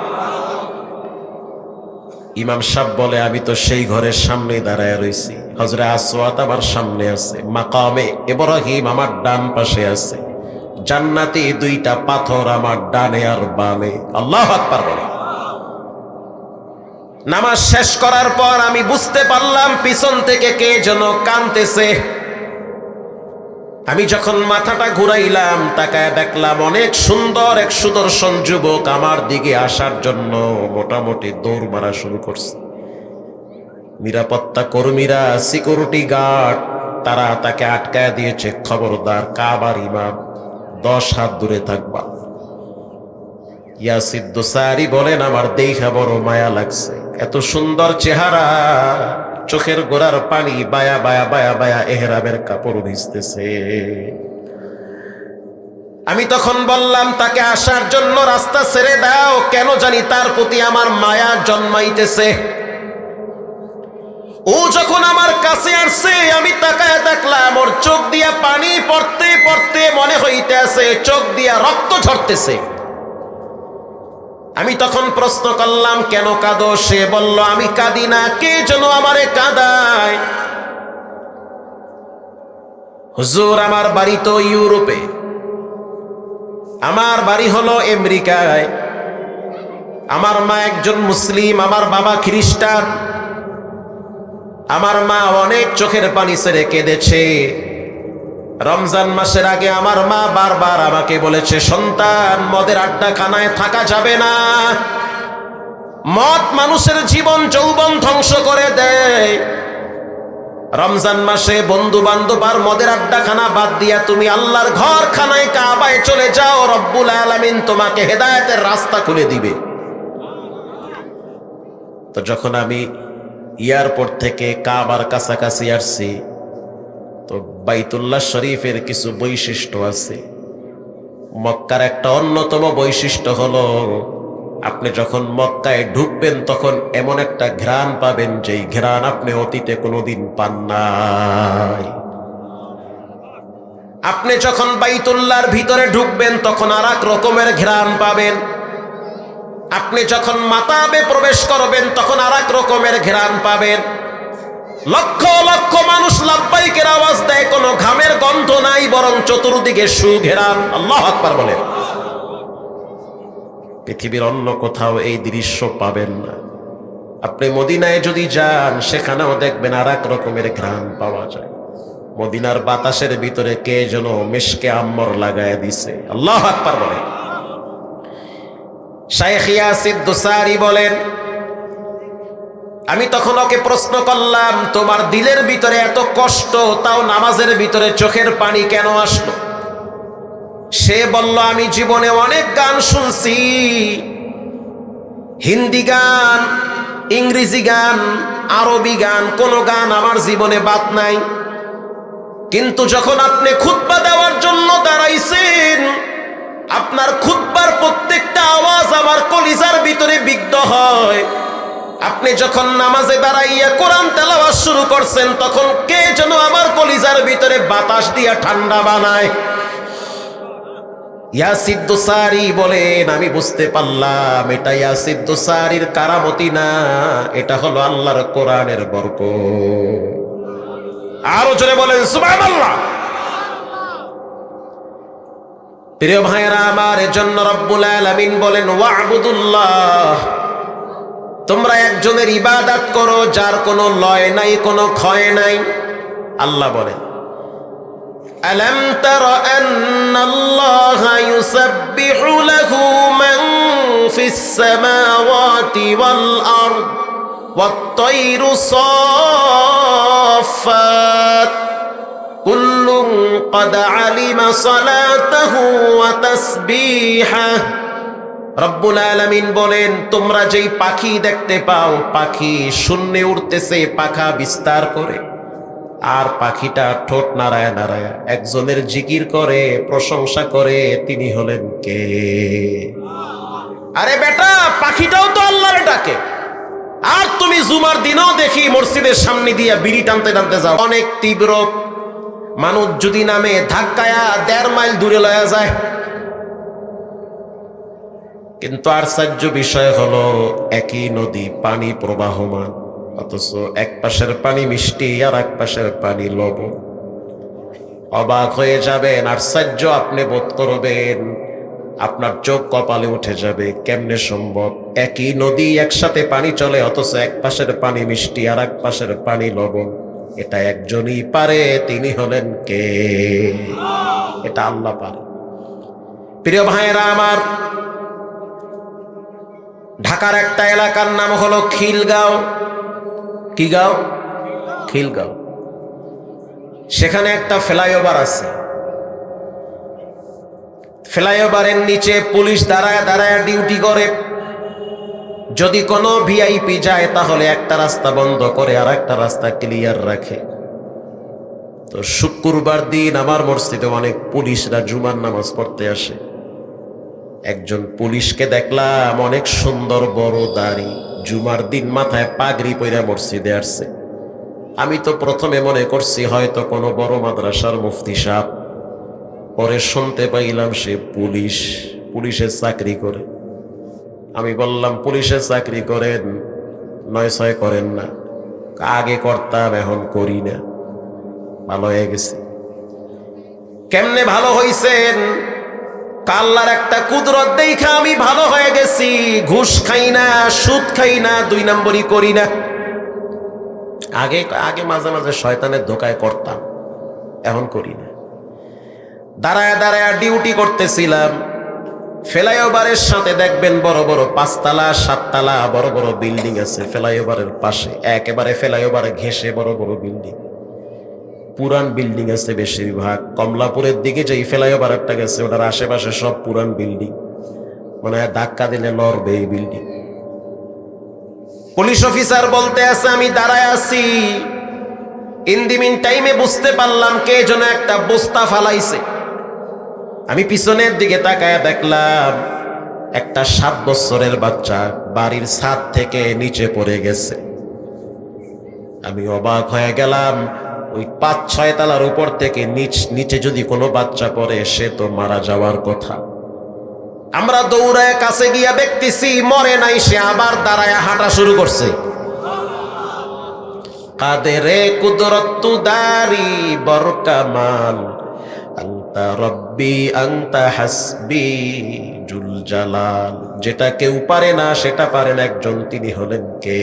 ইমাম সাহেব বলে, আমি তো সেই ঘরের সামনে দাঁড়ায় রয়েছি, হযরত আসওয়াদ আমার সামনে আছে, মাকামে ইব্রাহিম আমার ডান পাশে আছে, জান্নাতে দুইটা পাথর আমার ডানে আর বামে। আল্লাহু আকবার বলে। নামাজ শেষ করার পর আমি বুঝতে পারলাম পিছন থেকে কে যেন কাঁদতেছে। আমি যখন মাথাটা ঘুরাইলাম, তাকায় দেখলাম অনেক সুন্দর এক সুদর্শন যুবক আমার দিকে আসার জন্য মোটামুটি দৌড় মারা শুরু করছে। নিরাপত্তা কর্মীরা, সিকিউরিটি গার্ড, তারা তাকে আটকায় দিয়েছে, খবরদার কাবার ইমাম, 10 হাত দূরে থাকবা। ইয়াসির দুসারি বলেন, আমার দেখা বড় মায়া লাগছে, এত সুন্দর চেহারা, চোখের গোড়ার পানি বায়া বায়া বায়া বায়া এহরামের কাপড় ভিজতেছে। আমি তখন বললাম, তাকে আসার জন্য রাস্তা ছেড়ে দাও, কেন জানি তার প্রতি আমার মায়া জন্মাইতেছে। ও যখন আমার কাছে আসছে, আমি তাকায় দেখলাম ওর চোখ দিয়া পানি পড়তে পড়তে মনে হইতে আছে চোখ দিয়া রক্ত ঝরতেছে। আমি তখন প্রশ্ন করলাম, কেন কাঁদো? সে বলল, আমি কাঁদি না, কে যেন আমারে কাঁদায়। হুজুর, আমার বাড়ি তো ইউরোপে, আমার বাড়ি হলো আমেরিকায়, আমার মা একজন মুসলিম, আমার বাবা খ্রিস্টান। আমার মা অনেক চোখের পানি ছেড়ে কেঁদেছে। রমজান মাসের আগে আমার মা বারবার আমাকে বলেছে, সন্তান, মদের আড্ডাখানায় থাকা যাবে না। মদ মানুষের জীবন যৌবন ধ্বংস করে দেয়। রমজান মাসে বন্ধু বান্ধব আর মদের আড্ডাখানা বাদ দিয়া তুমি আল্লাহর ঘরখানায় কাবায় চলে যাও, রব্বুল আলামিন তোমাকে হেদায়েতের রাস্তা খুলে দিবে। তো যখন আমি এয়ারপোর্ট থেকে কাবার কাছাকাছি আসছি, তো বাইতুল্লাহ শরীফের কিছু বৈশিষ্ট্য আছে। মক্কার একটা অন্যতম বৈশিষ্ট্য হলো, আপনি যখন মক্কায় ঢুকবেন তখন এমন একটা ঘ্রাণ পাবেন, যেই ঘ্রাণ আপনি অতীতে কোনোদিন পান নাই। আপনি যখন বাইতুল্লাহর ভিতরে ঢুকবেন তখন আর এক রকমের ঘ্রাণ পাবেন। আপনি যখন মাতাবে প্রবেশ করবেন তখন আর এক রকমের ঘ্রাণ পাবেন। লক্ষ লক্ষ মানুষ লাব্বাইকের আওয়াজ দেয়, কোনো ঘামের গন্ধ নাই, বরং চতুর্দিকে সুঘেরান। আল্লাহু আকবার বলেন। পৃথিবীর অন্য কোথাও এই দৃশ্য পাবেন না। আপনি মদিনায় যদি যান, সেখানেও দেখবেন আর এক রকমের ঘ্রাণ পাওয়া যায়। মদিনার বাতাসের ভিতরে কে যেন মিশকে আম্বর লাগায় দিছে। আল্লাহু আকবার বলেন। শাইখ ইয়াসির দুসারি বলেন, আমি তখন ওকে প্রশ্ন করলাম, তোমার দিলের ভিতরে এত কষ্ট, তাও নামাজের ভিতরে চোখের পানি কেন আসলো? সে বলল, আমি জীবনে অনেক গান শুনছি, হিন্দি গান, ইংরেজি গান, আরবি গান, কোনো গান আমার জীবনে বাদ নাই। কিন্তু যখন আপনি খুতবা দেওয়ার জন্য দাঁড়াইছেন, আপনার খুতবার প্রত্যেকটা আওয়াজ আমার কলিজার ভিতরে বিদ্ধ হয়। আপনি যখন নামাজে দাঁড়াইয়া কোরআন তেলাওয়াত শুরু করছেন, তখন কে যেন আমার কলিজার ভিতরে বাতাস দিয়া ঠান্ডা বানায়। ইয়াসির দুসারি বলেন, আমি বুঝতে পারলাম এটা ইয়াসির দুসারির কারামতি না, এটা হলো আল্লাহর কোরআনের বরকত। আরো জোরে বলেন সুবহানাল্লাহ। প্রিয় ভাইরা আমার, এজন্য রব্বুল আলামিন বলেন, ওয়া'বুদুল্লাহ, তোমরা একজনের ইবাদত করো যার কোনো লয় নাই, কোনো ক্ষয় নাই। আল্লাহ বলেন, আলাম তারা আন্নাল্লাহা ইউসাব্বিহু লাহু মান ফিস সামাওয়াতি ওয়াল আরদ ওয়াত-তায়রু সাফফাত কুল্লুন ক্বাদ আলিমা সালাতাহু ওয়া তাসবিহাহু। রব্বুল আলামিন বলেন, তোমরা যেই পাখি দেখতে পাও, পাখি শূন্যে উড়তেছে পাখা বিস্তার করে, আর পাখিটা ঠোঁট নাড়ায় নাড়ায় একজনের জিকির করে, প্রশংসা করে, তিনি হলেন কে? আরে বেটা, পাখিটাও তো আল্লাহর ডাকে। আর তুমি জুমার দিনও দেখি মসজিদের সামনে দিয়া বিড়ি টানতে টানতে যাও, অনেক তীব্র মানুষ যদি নামে ধাক্কায়া 1.5 মাইল দূরে লয়া যায়। কিন্তু আশ্চর্য বিষয় হলো, একই নদী, পানি প্রবাহমান, অথচ এক পাশের পানি মিষ্টি আর এক পাশের পানি লবণ। অবাক হয়ে যাবেন, আশ্চর্য আপনি বোধ করবেন, আপনার চোখ কপালে উঠে যাবে। কেমনে সম্ভব? একই নদী, একসাথে পানি চলে, অথচ এক পাশের পানি মিষ্টি আর এক পাশের পানি লবণ। এটা একজনই পারে, তিনি হলেন কে? এটা আল্লাহ পারে। প্রিয় ভাইয়েরা আমার, ঢাকার একটা এলাকার নাম হলো খিলগাঁও। কি গাঁও? খিলগাঁও। সেখানে একটা ফ্লাইওভার আছে। ফ্লাইওভারের নিচে পুলিশ দাঁড়ায় দাঁড়ায় ডিউটি করে। যদি কোনো ভিআইপি যায় তাহলে একটা রাস্তা বন্ধ করে আর একটা রাস্তা ক্লিয়ার রাখে। তো শুক্রবার দিন আমার মসজিদে অনেক পুলিশরা জুমার নামাজ পড়তে আসে। একজন পুলিশকে দেখলাম, অনেক সুন্দর বড় দাড়ি, জুমার দিন মাথায় পাগড়ি পইরা মসজিদে আসছে। আমি তো প্রথমে মনে করছি হয়তো কোনো বড় মাদ্রাসার মুফতি সাহেব, পরে শুনতে পাইলাম সে পুলিশ, পুলিশের চাকরি করে। আমি বললাম, পুলিশের চাকরি করেন? 9-6 করেন না। আগে করতাম, এখন করি না। ভালো হয়ে গেছে। কেমনে ভালো হইছেন? আল্লাহর একটা কুদরত দেখা আমি ভালো হয়ে গেছি। ঘুষ খাই না, সুদ খাই না, 2 নম্বরই করি না। আগে আগে মাঝে মাঝে শয়তানের ধোকায় করতাম, এখন করি না। দাঁড়ায় দাঁড়ায় ডিউটি করতেছিলাম, ফ্লাইওভারের সাথে দেখবেন বড় বড় 5 তলা 7 তলা বড় বড় বিল্ডিং আছে ফ্লাইওভারের পাশে, একেবারে ফ্লাইওভারে ঘেঁষে বড় বড় বিল্ডিং, পুরান বিল্ডিং আছে বেশিরভাগ। কমলাপুরের দিকে যে ফ্লাইওভারটা গেছে ওটার আশেপাশে সব পুরান বিল্ডিং, মানে ধাক্কা দিলে লড়বে এই বিল্ডিং। পুলিশ অফিসার বলতে আছে আমি দাঁড়ায় আছি, ইন দি মিন টাইমে বুঝতে পারলাম কে যেন একটা বস্তা ফালাইছে। আমি পিছনের দিকে তাকায় দেখলাম একটা 7 বছরের বাচ্চা বাড়ির ছাদ থেকে নিচে পড়ে গেছে। আমি অবাক হয়ে গেলাম, ওই 5-6 তলার উপর থেকে নিচে যদি কোনো বাচ্চা পড়ে সে তো মারা যাওয়ার কথা। আমরা দৌড়ায় কাছে গিয়া দেখতেছি মরে নাই, সে আবার দাঁড়ায় হাঁটা শুরু করছে। কাদেরে কুদরত দারি বরকামাল আনতা রব্বি আনতা হাসবি জুল জালাল। যেটা কেউ পারে না সেটা পারেন একজন, তিনি হলেন কে?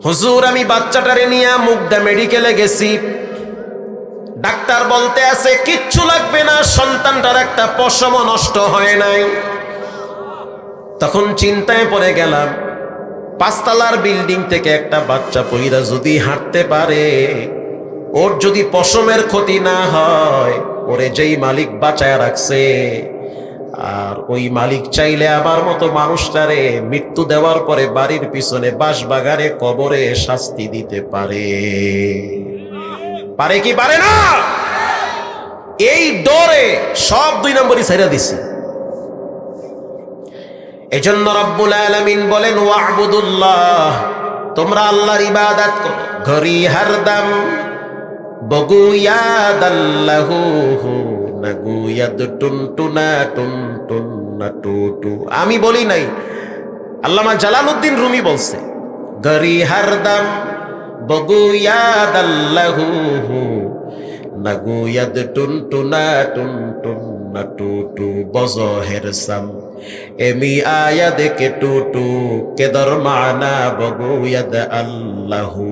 হুজুর আমি বাচ্চাটারে নিয়ে মুগদা মেডিকেলে গেছি, ডাক্তার বলতে আছে কিচ্ছু লাগবে না, সন্তানটার একটা পশমও নষ্ট হয় নাই। তখন চিন্তায় পড়ে গেলাম, 5 তলার বিল্ডিং থেকে একটা বাচ্চা পইরা যদি হাঁটতে পারে, ওর যদি পশমের ক্ষতি না হয়, ওরে যেই মালিক বাঁচায় রাখছে, আর ওই মালিক চাইলে আমার মতো মানুষটারে মৃত্যু দেওয়ার পরে বাড়ির পিছনে বাঁশবাগানে কবরে শাস্তি দিতে পারে। পারে কি পারে না? এই ডরে সব 2 নম্বরই ছেড়ে দিছি। এজন্য রব্বুল আলামিন বলেন ওয়া'বুদুল্লাহ, তোমরা আল্লাহর ইবাদত করো। ঘরি হরদম বগুয়াদাল্লাহু নাগুয়াদ টুনটুনা টুনটুনা টুটু। আমি বলি নাই, আল্লামা জালালউদ্দিন রুমি বলছে ঘরি হরদম বগুয়াদাল্লাহু নাগুয়াদ টুনটুনা টুনটুনা টুটু বজহের সাম এমি আয়াদ কে টুটু কেদর মানা বগুয়াদ আল্লাহু।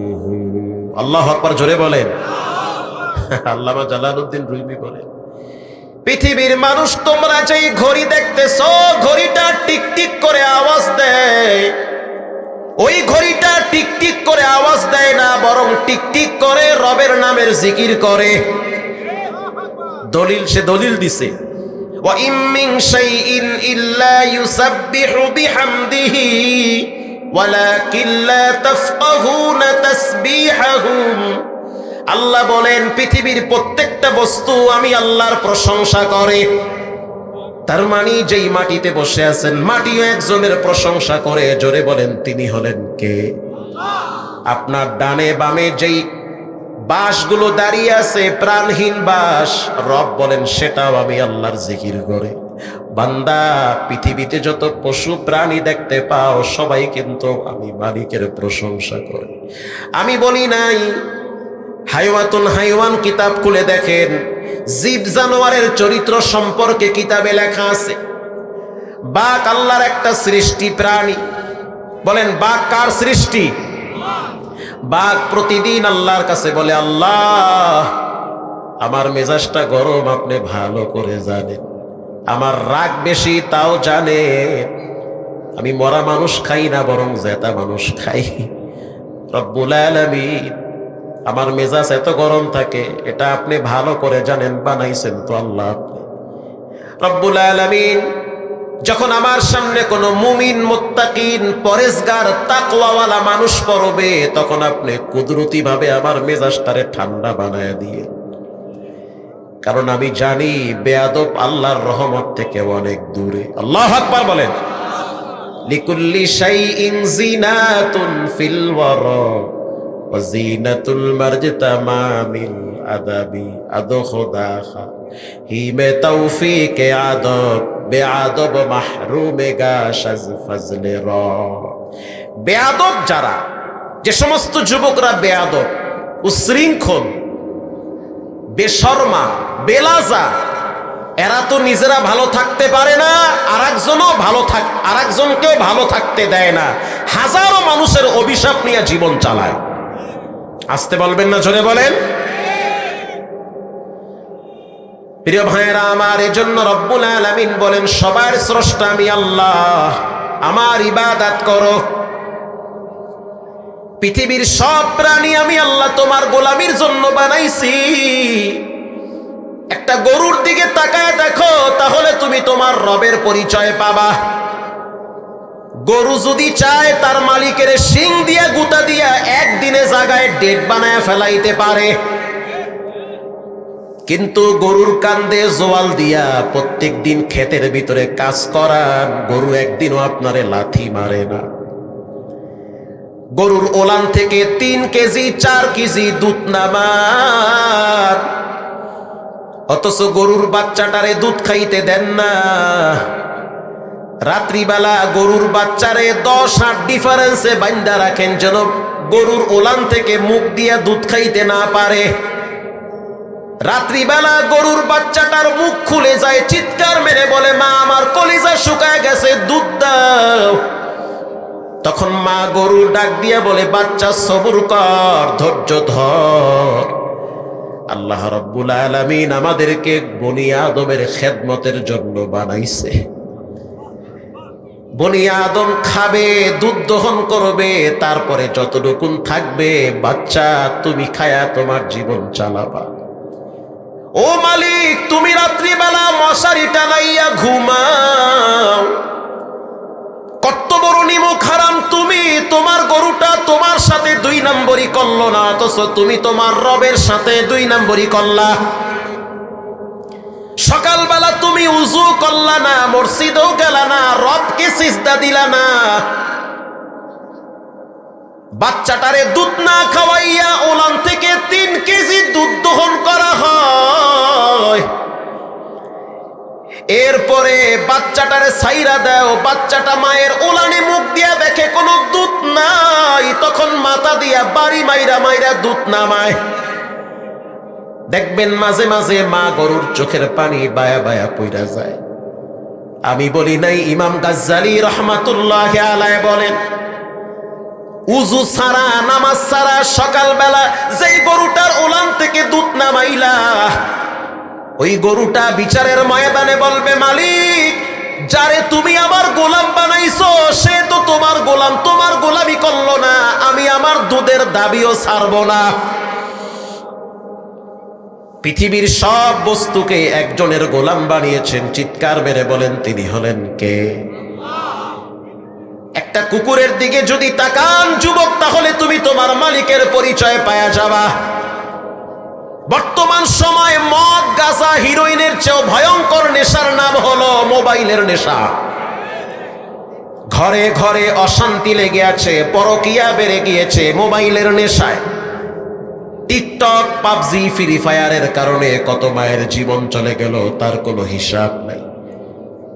আল্লাহু আকবার জোরে বলেন। আল্লামা জালালউদ্দিন রুমি বলেন, পৃথিবীর মানুষ তোমরা যেই ঘড়ি দেখতেছো, ঘড়িটা টিকটিক করে আওয়াজ দেয়, ওই ঘড়িটা টিকটিক করে আওয়াজ দেয় না, বরং টিকটিক করে রবের নামের জিকির করে। দলিল সে দলিল দিছে, ওয়া ইম মিন শাইইন ইল্লা ইউসাব্বিহু বিহামদিহি ওয়ালাকিন লা তাফকাহুনা তাসবিহাহুম। আল্লাহ বলেন পৃথিবীর প্রত্যেকটা বস্তু আমি আল্লাহর প্রশংসা করে। তার মানে যেই মাটিতে বসে আছেন, মাটিও একজনের প্রশংসা করে। জোরে বলেন তিনি হলেন কে? আপনার ডানে বামে যেই বাঁশগুলো দাঁড়িয়ে আছে, প্রাণহীন বাঁশ, রব বলেন সেটাও আমি আল্লাহর জিকির করে। বান্দা, পৃথিবীতে যত পশু প্রাণী দেখতে পাও সবাই কিন্তু আমি মালিকের প্রশংসা করে। আমি বলি নাই। হাইওয়াতুন হাইওয়ান কিতাব খুলে দেখেন, জীব জানোয়ারের চরিত্র সম্পর্কে কিতাবে লেখা আছে। বাঘ আল্লাহর একটা সৃষ্টি প্রাণী। বলেন বাঘ কার সৃষ্টি? বাঘ প্রতিদিন আল্লাহর কাছে বলে, আল্লাহ আমার মেজাজটা গরম আপনি ভালো করে জানেন, আমার রাগ বেশি তাও জানেন, আমি মরা মানুষ খাই না বরং জেতা মানুষ খাই। রব্বুল আলামিন আমার মেজাজ এত গরম থাকে এটা আপনি ভালো করে জানেন, বানাইছেন তো আল্লাহ আপনি। রব্বুল আলামিন যখন আমার সামনে কোনো মুমিন মুত্তাকিন পরেজগার তাকওয়াওয়ালা মানুষ পড়বে, তখন আপনি কুদরতি ভাবে আমার মেজাজটারে ঠান্ডা বানায় দিয়ে, কারণ আমি জানি বেয়াদব আল্লাহর রহমত থেকে অনেক দূরে। আল্লাহু আকবার বলেন। লিকুল্লি শাইইন জিনাতুন ফিল ওয়ারা ওয়া জিনাতুল মারজতামামিল আদাবি আদো খোদা খা হিমে তৌফিকে আদব বেআদব মাহরুমে গাশাজ ফজলে র। বেয়াদব যারা, যে সমস্ত যুবকরা বেয়াদব, উশৃঙ্খল, বেশর্মা, বেলাজা, এরা তো নিজেরা ভালো থাকতে পারে না, আরেকজনকেও ভালো থাকতে দেয় না। হাজারো মানুষের অভিশাপ নিয়ে জীবন চালায়। আসতে বলবেন না, জোরে বলেন। প্রিয় ভাইয়েরা আমার, এজন্য রব্বুল আলামিন বলেন সবার স্রষ্টা আমি আল্লাহ, আমার ইবাদত করো। পৃথিবীর সব প্রাণী আমি আল্লাহ তোমার গোলামির জন্য বানাইছি। একটা গরুর দিকে তাকায় দেখো, তাহলে তুমি তোমার রবের পরিচয় পাবা। গরু যদি চায় তার মালিকের শিং দিয়া গুতা দিয়া একদিনে জায়গায় ডেট বানায় ফেলাইতে পারে, কিন্তু গরুর কান্দে জোয়াল দিয়া প্রত্যেক দিন ক্ষেতের ভিতরে কাজ করান, গরু একদিনও আপনারে লাথি মারে না। গরুর ওলান থেকে 3 কেজি 4 কেজি দুধ নামান, অথচ গরুর বাচ্চাটারে দুধ খাইতে দেন না। রাত্রিবেলা গরুর বাচ্চারে 10 ডিফারেন্সে বাইন্দা রাখেন, যেন গরুর ওলান থেকে মুখ দিয়া দুধ খাইতে না পারে। রাত্রিবেলা গরুর বাচ্চাটার মুখ খুলে যায়, চিৎকার মেরে বলে মা আমার কলিজা শুকায় গেছে, দুধ দাও। তখন মা গরু ডাক দিয়া বলে বাচ্চা সবুর কর, ধৈর্য ধর। আল্লাহ রাব্বুল আলামিন আমাদেরকে বনি আদমের খেদমতের জন্য বানাইছে। বনি আদম খাবে, দুধ দহন করবে, তারপরে যতটুকুন থাকবে বাচ্চা তুমি খায়া তোমার জীবন চালাবা। ও মালিক, তুমি রাত্রিবেলা মশারি টানাইয়া ঘুমাও, কত বড় নিমক হারাম তুমি। তোমার গরুটা তোমার সাথে 2 নম্বরই করলো না, অথচ তুমি তোমার রবের সাথে 2 নম্বরই করলা। সকালবেলা তুমি উযু করলা না, মসজিদেও গেলা না, রবকে সিজদা দিলা না। বাচ্চাটারে দুধ না খাওয়াইয়া ওলান থেকে 3 কেজি দুধ দহন করা হয়। এরপরে বাচ্চাটারে ছাইরা দাও, বাচ্চাটা মায়ের ওলানে মুখ দিয়া দেখে কোনো দুধ নাই, তখন মাথা দিয়া বাড়ি মাইরা মাইরা দুধ নামায়। দেখবেন মাঝে মাঝে মা গরুর চোখের পানি বায়া বায়া পইরা যায়। আমি বলি নাই, ইমাম গাজ্জালী রহমাতুল্লাহি আলাইহি বলেন উযু ছাড়া নামাজ ছাড়া সকালবেলা যেই গরুটার ওলান থেকে দুধ নামাইলা, ওই গরুটা বিচারের ময়দানে বলবে মালিক, যারে তুমি আমার গোলাম বানাইছো সে তো তোমার গোলাম, তোমার গোলামি করলো না, আমি আমার দুধের দাবিও ছাড়বো না। পৃথিবীর সব বস্তুকে একজনের গোলাম বানিয়েছেন, চিৎকার মেরে বলেন তিনি হলেন কে? একটা কুকুরের দিকে যদি তাকান যুবক, তাহলে তুমি তোমার মালিকের পরিচয় পায়া যাবা। বর্তমান সময়ে মদ, গাঁজা, হিরোইনের চেয়েও ভয়ঙ্কর নেশার নাম হলো মোবাইলের নেশা। ঘরে ঘরে অশান্তি লেগে আছে, পরকিয়া বেড়ে গিয়েছে মোবাইলের নেশায়। টিকটক, পাবজি, ফ্রি ফায়ারের কারণে কত মায়ের জীবন চলে গেল তার কোনো হিসাব নাই।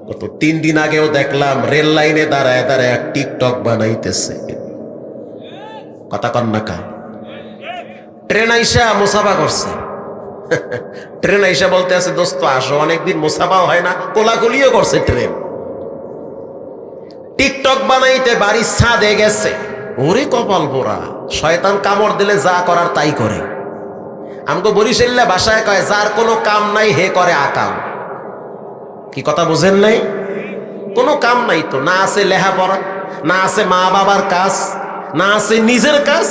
গত 3 দিন আগেও দেখলাম রেল লাইনে দাঁড়ায় দাঁড়ায় টিকটক বানাইতেছে। কথা কন্যা কা ট্রেন আইসা মুসাফা করছে। ট্রেন আইসা বলতে আছে দোস্ত আসো, অনেকদিন মুসাফাও হয় না, কোলাকুলিও করছে ট্রেন। টিকটক বানাইতে বাড়ির ছাদে গেছে। ওরে কপাল পোড়া, শয়তান কামড় দিলে যা করার তাই করে। আমগো বরিশাল্লা ভাষায় কয় যার কোনো কাম নাই হে করে আকাম। কি কথা বুঝেন নাই? কোনো কাম নাই তো, না আছে লেখাপড়া, না আছে মা বাবার কাজ, না আছে নিজের কাজ,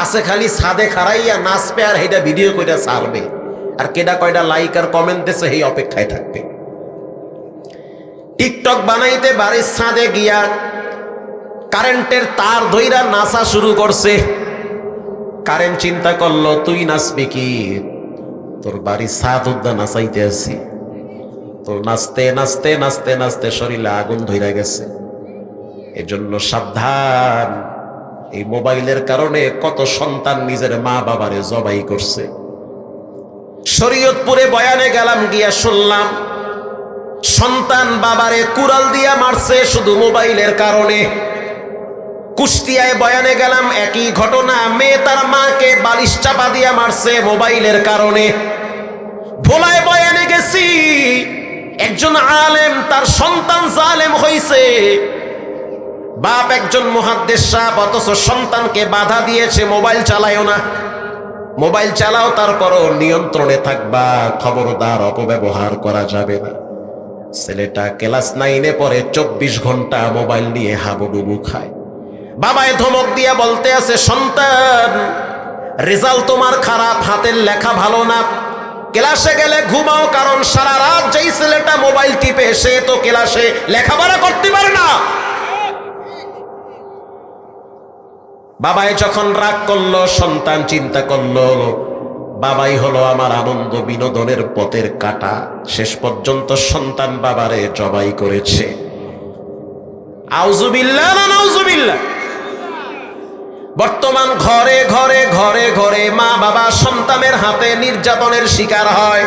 আছে খালি ছাদে খাড়াইয়া নাচবে আর হেটা ভিডিও কইটা ছাড়বে, আর কেডা কয়টা লাইক আর কমেন্ট দিছে এই অপেক্ষায় থাকবে। টিকটক বানাইতে বাড়ির ছাদে গিয়া কারেন্টের তার ধইরা নাচা শুরু করছে। কারেন্ট চিন্তা করলো তুই নাচবি কি, তোর বাড়ির ছাদ উদ্যা নাচাইতে আসি। তো নাচতে নাচতে নাচতে নাচতে শরীরে আগুন ধইরা গেছে। এজন্য সাবধান, এই মোবাইলের কারণে কত সন্তান নিজের মা বাবারে জবাই করছে। শরীয়তপুরে বয়ানে গেলাম, গিয়া শুনলাম সন্তান বাবারে কুড়াল দিয়া মারছে শুধু মোবাইলের কারণে। কুষ্টিয়ায় বয়ানে গেলাম, একই ঘটনা, মেয়ে তার মাকে বালিশ চাপা দিয়া মারছে মোবাইলের কারণে। ভোলায় বয়ানে গেছি, একজন আলেম তার সন্তান জালেম হইছে, বাপ একজন মুহাদ্দিস সাহেব, অথচ সন্তানকে বাধা দিয়েছে মোবাইল চালায়ও না। মোবাইল চালাও, তারপরও নিয়ন্ত্রণে থাকবা, খবরদার অপব্যবহার করা যাবে না। ছেলেটা ক্লাস 9-এ পড়ে, 24 ঘন্টা মোবাইল নিয়ে হাবুডুবু খায়। বাবায় ধমক দিয়ে বলতে আছে, সন্তান রেজাল্ট তোমার খারাপ, হাতের লেখা ভালো না, ক্লাসে গেলে ঘুমাও, কারণ সারা রাত যেই ছেলেটা মোবাইল টিপে সে তো ক্লাসে লেখাপড়া করতে পারে না। বাবাই যখন রাগ করলো, সন্তান চিন্তা করলো বাবাই হলো আমার আনন্দ বিনোদনের পথের কাঁটা। শেষ পর্যন্ত সন্তান বাবারে জবাই করেছে। আউযুবিল্লাহ না নাউযুবিল্লাহ। বর্তমান ঘরে ঘরে ঘরে ঘরে মা বাবা সন্তানের হাতে নির্যাতনের শিকার হয়।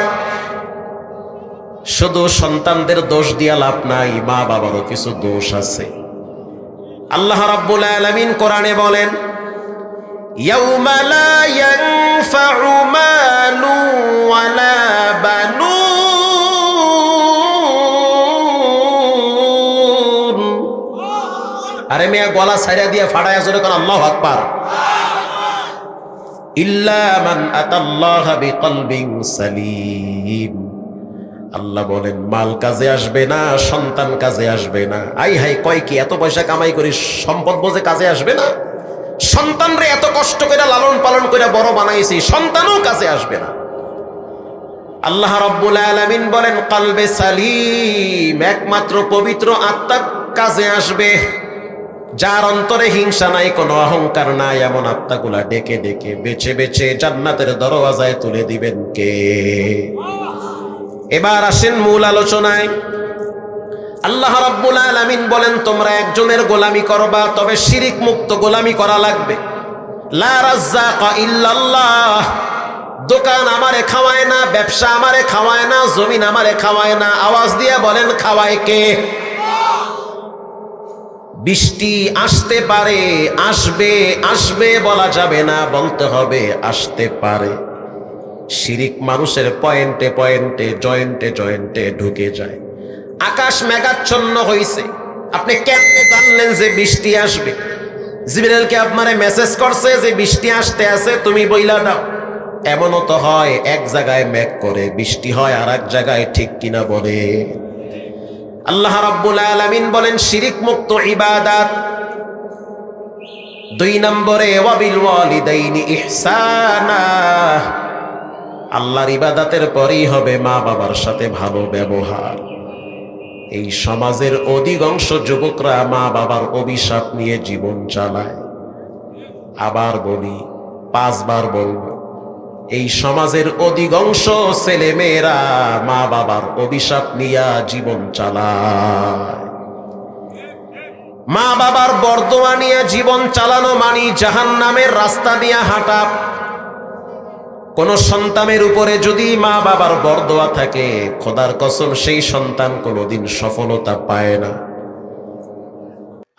শুধু সন্তানদের দোষ দিয়া লাভ নাই, মা বাবারও কিছু দোষ আছে। আল্লাহ রাব্বুল আলামিন কোরআনে বলেন, ইয়াউমা লা ইয়ানফাউ মালু ওয়ালা বানুন। আরে মিয়া, গলা ছাইড়া দিয়া ফাড়ায় জোরে কোন আল্লাহু আকবার। ইল্লা মান আতাল্লাহা বিকলবিন সালিম। আল্লাহ বলেন, মাল কাজে আসবে না, সন্তান কাজে আসবে না। আই হাই, কয় কি, এত পয়সা কামাই করি সম্পদ বোঝে কাজে আসবে না? সন্তানরে এত কষ্ট করে লালন পালন করে বড় বানাইছি, সন্তানও কাজে আসবে না। আল্লাহ রাব্বুল আলামিন বলেন, কলবে সালিম, একমাত্র পবিত্র আত্মা কাজে আসবে, যার অন্তরে হিংসা নাই, কোনো অহংকার নাই। এমন আত্মাগুলা ডেকে ডেকে বেছে বেছে জান্নাতের দরওয়াজায় তুলে দিবেন কে? এবার আসেন মূল আলোচনায়। আল্লাহ রাব্বুল আলামিন বলেন, তোমরা একজনের গোলামি করবা, তবে শিরিক মুক্ত গোলামি করা লাগবে। লা রাজ্জাকা ইল্লাল্লাহ। দোকান আমারে খাওয়ায় না, ব্যবসা আমারে খাওয়ায় না, জমিন আমারে খাওয়ায় না। আওয়াজ দিয়ে বলেন, খাওয়ায় কে? বৃষ্টি আসতে পারে, আসবে আসবে বলা যাবে না, বলতে হবে আসতে পারে। শিরিক মানুষের পয়েন্টে পয়েন্টে, জয়েন্টে জয়েন্টে ঢুকে যায়। আকাশ মেঘাচ্ছন্ন হইছে, আপনি কেমনে জানলেন যে বৃষ্টি আসবে? জিবরাইলকে আপনারে মেসেজ করছে যে বৃষ্টি আসতে আছে, তুমি বইলা দাও। এমনও তো হয়, এক জায়গায় মেঘ করে বৃষ্টি হয়, আর এক জায়গায়, ঠিক কিনা বলে? আল্লাহ রাব্বুল আলামিন বলেন, শিরিক মুক্ত ইবাদত। 2 নম্বরে, ওয়াবিল ওয়ালিদাইনি ইহসানা। আল্লাহর ইবাদতের পরেই হবে মা বাবার সাথে ভালো ব্যবহার। এই সমাজের অধিকাংশ যুবকরা মা বাবার অভিশাপ নিয়ে জীবন চালায়। আবার বলি, 5 বার বলবো, এই সমাজের অধিকাংশ ছেলে মেয়েরা মা বাবার অভিশাপ নিয়ে জীবন চালায়। মা বাবার বরদোয়া নিয়ে জীবন চালানো মানি জাহান্নামের রাস্তা দিয়ে হাঁটা। কোন সন্তানের উপরে যদি মা বাবার বরদোয়া থাকে, খোদার কসম সেই সন্তান কোনোদিন সফলতা পায় না।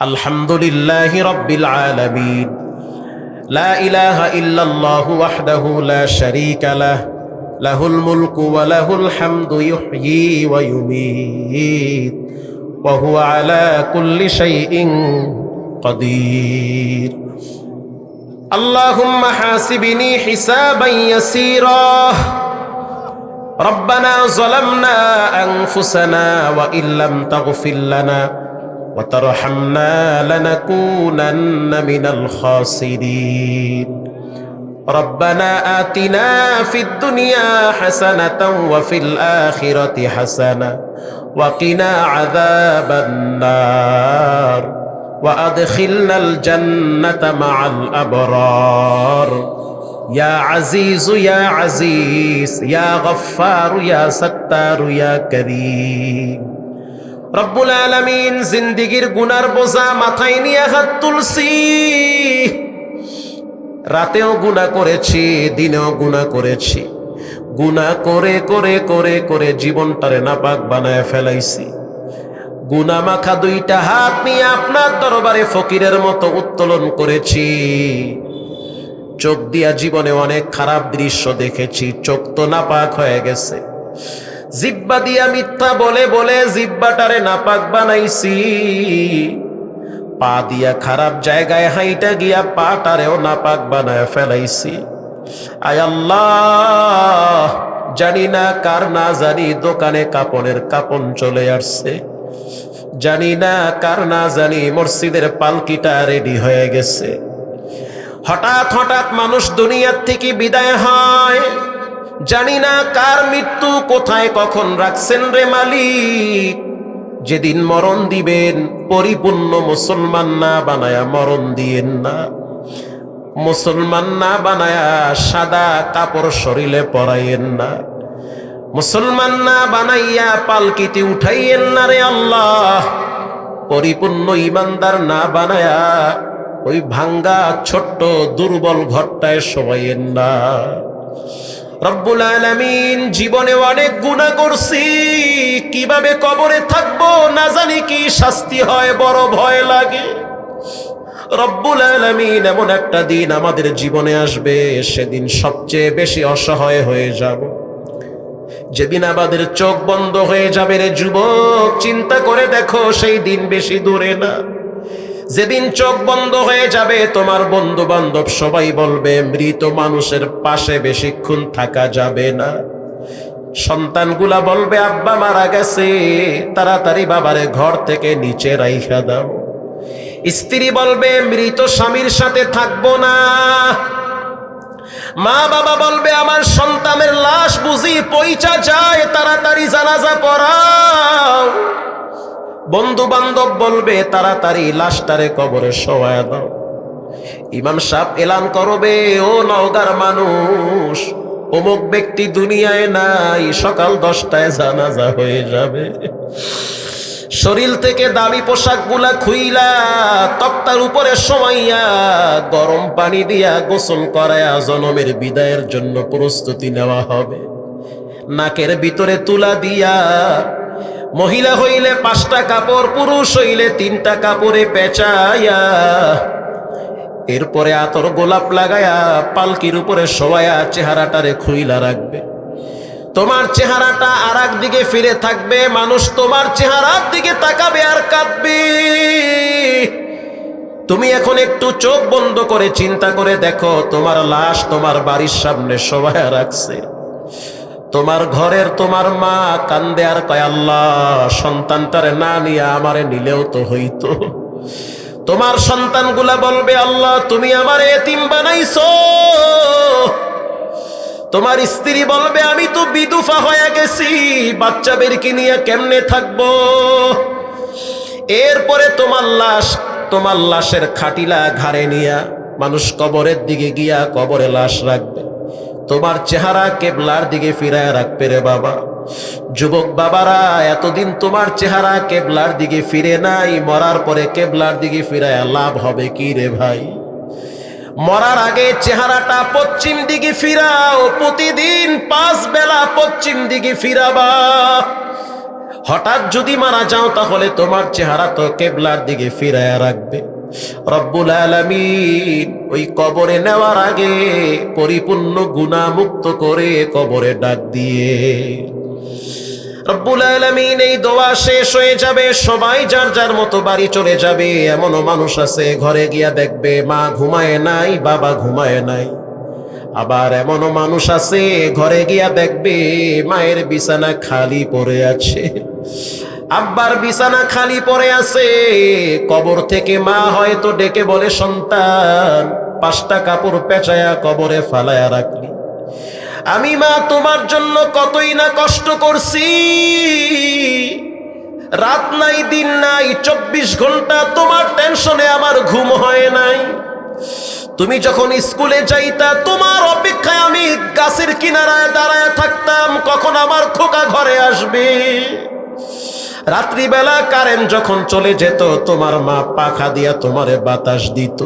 আলহামদুলিল্লাহি রাব্বিল আলামিন, লা ইলাহা ইল্লাল্লাহু ওয়াহদাহু লা শারীকা লাহ, লাহুল মুলকু ওয়া লাহুল হামদু ইহয়ী ওয়া ইউমীত ওয়া হুয়া আলা কুল্লি শাইইন কাদির। اللهم حاسبني حسابا يسيرا ربنا ظلمنا أنفسنا وإن لم تغفر لنا وترحمنا لنكونن من الخاسرين ربنا آتنا في الدنيا حسنة وفي الآخرة حسنة وقنا عذاب النار وأدخلنا الجنة مع الأبرار يا عزيز يا عزيز يا غفار يا ستار يا كريم রব্বুল আলামিন, জিন্দেগির গুনার বোঝা মাথায় নিয়ে হাত তুলছি। রাতেও গুনাহ করেছি, দিনেও গুনাহ করেছি। গুনাহ করে করে করে করে জীবনটারে নাপাক বানায় ফেলাইছি। গুনাহ মাখা 2টা হাত নিয়ে আপনার দরবারে ফকিরের মতো উত্তোলন করেছি। চোখ দিয়া জীবনে অনেক খারাপ দৃশ্য দেখেছি, চোখ তো নাপাক হয়ে গেছে। জিহ্বা দিয়া মিথ্যা বলে বলে জিহ্বাটারে নাপাক বানাইছি। পা দিয়া খারাপ জায়গায় হাইটা গিয়া পাটারেও নাপাক বানায় ফেলাইছি। আয় আল্লাহ, জানি না কার না জানি দোকানে কাপড়ের কাপন চলে আসছে, জানি না কার না জানি মসজিদের পালকিটা রেডি হয়ে গেছে। হঠাৎ হঠাৎ মানুষ দুনিয়ার থেকে বিদায় হয়, জানি না কার মৃত্যু কোথায় কখন রাখছেন রে মালিক। যেদিন মরণ দিবেন পরিপূর্ণ মুসলমান না বানায়া মরণ দিয়েন না, মুসলমান না বানায়া সাদা কাপড় শরীরে পরাইয়েন না, মুসলমান না বানাইয়া পালকিতে উঠাইয়েন না রে আল্লাহ। পরিপূর্ণ ইমানদার না বানায়া ওই ভাঙ্গা ছোট্ট দুর্বল ঘরটায় শোয়াইয়েন না। রব্বুল আলামিন, জীবনে অনেক গুনাহ করছি, কিভাবে কবরে থাকবো না জানি কি শাস্তি হয়, বড় ভয় লাগে। রব্বুল আলামিন, এমন একটা দিন আমাদের জীবনে আসবে, সেদিন সবচেয়ে বেশি অসহায় হয়ে যাব, যেদিন আমাদের চোখ বন্ধ হয়ে যাবে রে যুবক। চিন্তা করে দেখো, সেই দিন বেশি দূরে না। যেদিন চোখ বন্ধ হয়ে যাবে, তোমার বন্ধু বান্ধব সবাই বলবে মৃত মানুষের পাশে বেশিক্ষণ থাকা যাবে না। সন্তানগুলা বলবে আব্বা মারা গেছে, তাড়াতাড়ি বাবারে ঘর থেকে নিচে রাইখা দাও। স্ত্রী বলবে মৃত স্বামীর সাথে থাকবো না। মা বাবা বলবে আমার সন্তানের লাশ বুঝি পইচা যায়, তাড়াতাড়ি জানাজা পড়াও। বন্ধু বান্ধব বলবে তাড়াতাড়ি লাশটারে কবরে শোয়া দাও। ইমাম সাহেব এলান করবে, ও নওগাঁর মানুষ, অমুক ব্যক্তি দুনিয়ায় নাই, সকাল 10টায় জানাজা হয়ে যাবে। শরীর থেকে দামি পোশাকগুলা খুইলা তক্তার উপরে শোয়াইয়া গরম পানি দিয়া গোসল করায়া জনমের বিদায়ের জন্য প্রস্তুতি নেওয়া হবে। নাকের ভিতরে তুলা দিয়া, মহিলা হইলে 5টা কাপড়, পুরুষ হইলে 3টা কাপড়ে পেঁচাইয়া, এরপরে আতর গোলাপ লাগায়া পালকির উপরে শোয়ায়া চেহারাটারে খুইলা রাখবে। তোমার চেহারাটা আর এক দিকে ফিরে থাকবে, মানুষ তোমার চেহারার দিকে তাকাবে আর কাঁদবে। তুমি এখন একটু চোখ বন্ধ করে চিন্তা করে দেখো, তোমার লাশ তোমার বাড়ির সামনে শোয়ায়া রাখছে। তোমার ঘরের তোমার মা কান্দে আর কয় আল্লাহ, সন্তানটারে না নিয়ে আমারে নিলেও তো হইতো। তোমার সন্তানগুলা বলবে আল্লাহ, তুমি আমারে এতিম বানাইছো। তোমার স্ত্রী বলবে আমি তো বিধবা হয়ে গেছি, বাচ্চা বেরকে নিয়ে কেমনে থাকবো। এরপরে তোমার লাশের খাটিলা ঘাড়ে নিয়া মানুষ কবরের দিকে গিয়া কবরে লাশ রাখবে। তোমার চেহারা কেবলার দিকে ফিরায় রাখবে রে বাবা। যুবক বাবারা, এতদিন তোমার চেহারা কেবলার দিকে ফিরে নাই, মরার পরে কেবলার দিকে ফিরায় লাভ হবে কি রে ভাই? মরার আগে চেহারাটা পশ্চিম দিকে ফিরাও, প্রতিদিন 5 বেলা পশ্চিম দিকে ফিরাবা। হঠাৎ যদি মারা যাও তাহলে তোমার চেহারা তো কেবলার দিকে ফিরায় রাখবে। রব্বুল আলামিন ওই কবরে নেওয়ার আগে পরিপূর্ণ গুনাহ মুক্ত করে কবরে ডাক দিয়ে রব্বুল আলামিন এই দোয়া শেষ হয়ে যাবে, সবাই যার যার মতো বাড়ি চলে যাবে। এমনও মানুষ আছে ঘরে গিয়া দেখবে মা ঘুমায় নাই, বাবা ঘুমায় নাই। আবার এমনও মানুষ আছে ঘরে গিয়া দেখবে মায়ের বিছানা খালি পড়ে আছে, আব্বার বিছানা খালি পড়ে আছে। কবর থেকে মা হয়তো ডেকে বলে, সন্তান 5টা কাপড় পেঁচায়া কবরে ফালায়া রাখলি, আমি মা তোমার জন্য কতই না কষ্ট করছি। রাত নাই দিন নাই 24 ঘন্টা তোমার টেনশনে আমার ঘুম হয় নাই। তুমি যখন স্কুলে যাইতা তোমার অপেক্ষায় আমি গাছের কিনারায় দাঁড়ায় থাকতাম, কখন আমার খোকা ঘরে আসবে। রাত্রিবেলা কারেন্ট যখন চলে যেত তোমার মা পাখা দিয়া তোমারে বাতাস দিত।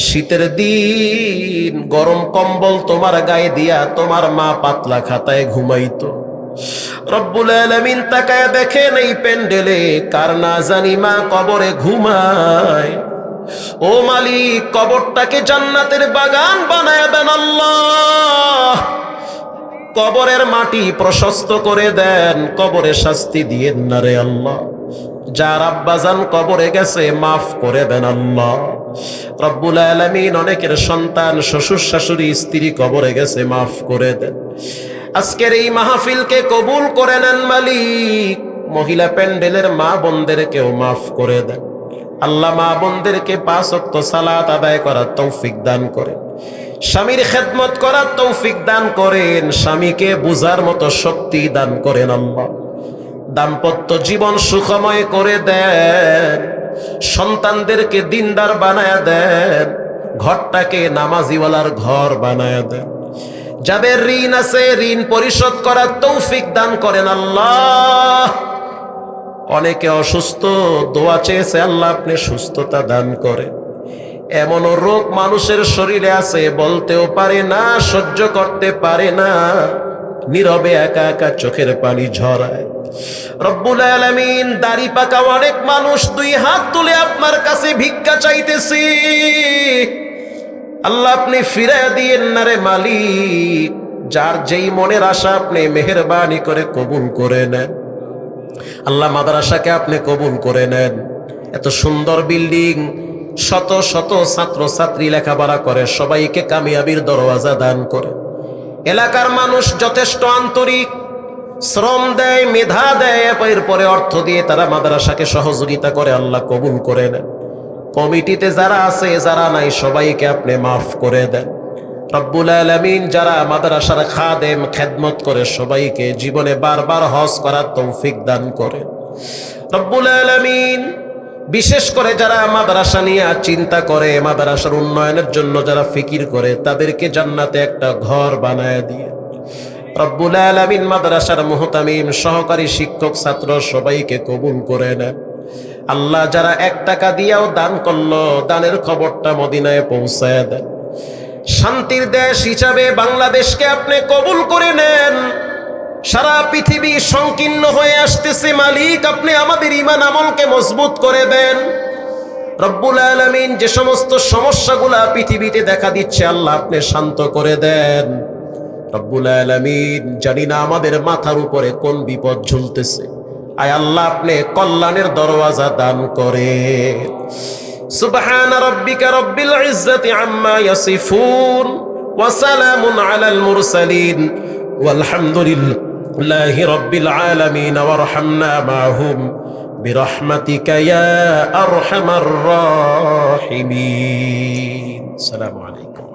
শীতের দিন গরম কম্বল তোমার গায়ে দিয়া তোমার মা পাতলা খাতায় ঘুমাইতো। রব্বুল আলামিন তাকায় দেখেন এই প্যান্ডেলে কার না জানি মা কবরে ঘুমায়। ও মালিক, কবরটাকে জান্নাতের বাগান বানায় দেন আল্লাহ। কবরের মাটি প্রশস্ত করে দেন, কবরে শাস্তি দিয়েন না রে আল্লাহ। যার আব্বাজান কবরে গেছে মাফ করে দেন আল্লাহ। রব্বুল আলামিন অনেকের সন্তান, শ্বশুর শাশুড়ি, স্ত্রী কবরে গেছে, মাফ করে দেন। আজকের এই মাহফিলকে কবুল করে নেন মালিক। মহিলা প্যান্ডেলের মা বোনদেরকেও মাফ করে দেন আল্লাহ। মা বোনদেরকে 5 ওয়াক্ত সালাত আদায় করার তৌফিক দান করেন, স্বামীর খেদমত করার তৌফিক দান করেন, স্বামীকে বুঝার মতো শক্তি দান করেন আল্লাহ। দাম্পত্য জীবন সুখময় করে দেন, সন্তানদেরকে দিনদার বানায় দেন, ঘরটাকে নামাজিওয়ালার ঘর বানায় দেন। যাদের ঋণ আছে ঋণ পরিশোধ করার তৌফিক দান করেন আল্লাহ। অনেকে অসুস্থ, দোয়া চেয়েছে আল্লাহ আপনি সুস্থতা দান করেন। এমনও রোগ মানুষের শরীরে আছে বলতেও পারে না, সহ্য করতে পারে না, নীরবে একা একা চোখের পানি ঝরায়। রব্বুল আলামিন, দাড়ি পাকা অনেক মানুষ 2 হাত তুলে আপনার কাছে ভিক্ষা চাইতেছি আল্লাহ আপনি ফিরাইয়া দিয়েন না রে মালিক। যার যেই মনের আশা আপনি মেহেরবানি করে কবুল করে নেন আল্লাহ। মাদ্রাসাকে আপনি কবুল করে নেন। এত সুন্দর বিল্ডিং, শত শত ছাত্র ছাত্রী লেখাপড়া করে, সবাইকে কামিয়াবির দরওয়াজা দান করে। এলাকার মানুষ যথেষ্ট আন্তরিক, শ্রম দেয়, মেধা দেয়, এরপরে অর্থ দিয়ে তারা মাদ্রাসাকে সহযোগিতা করে। আল্লাহ কবুল করে নেন। কমিটিতে যারা আছে যারা নাই সবাইকে আপনি মাফ করে দেন রব্বুল আলামিন। যারা মাদ্রাসার খাদেম খেদমত করে সবাইকে জীবনে বারবার হজ করার তৌফিক দান করে রব্বুল আলামিন। বিশেষ করে যারা মাদ্রাসা নিয়ে চিন্তা করে, মাদ্রাসার উন্নয়নের জন্য যারা ফিকির করে, তাদেরকে জান্নাতে একটা ঘর বানায় দিয়ে রব্বুল আলামিন। মাদ্রাসার মুহতামিম, সহকারী শিক্ষক, ছাত্র সবাইকে কবুল করে নেন আল্লাহ। যারা 1 টাকা দিয়েও দান করলো, দানের খবরটা মদিনায় পৌঁছায় দেন। শান্তির দেশ হিসাবে বাংলাদেশকে আপনি কবুল করে নেন। সারা পৃথিবী সংকীর্ণ হয়ে আসতেছে মালিক, আপনি আমাদের ঈমান আমলকে মজবুত করে দেন রব্বুল আলামিন। যে সমস্ত সমস্যাগুলা পৃথিবীতে দেখা দিচ্ছে আল্লাহ আপনি শান্ত করে দেন রব্বুল আলামিন। জানি না আমাদের মাথার উপরে কোন বিপদ ঝুলতেছে, আয় আল্লাহ আপনি কল্যাণের দরওয়াজা দান করে। সুবহান রাব্বিকা রব্বিল ইজ্জাতি আম্মা ইয়াসিফুন ওয়া সালামুন আলাল মুরসালিন ওয়ালহামদুলিল্লাহি রাব্বিল আলামিন। ওয়ারহামনা মা'হুম বিরহমাতিকা ইয়া আরহামার রাহিমিন। আসসালামু আলাইকুম।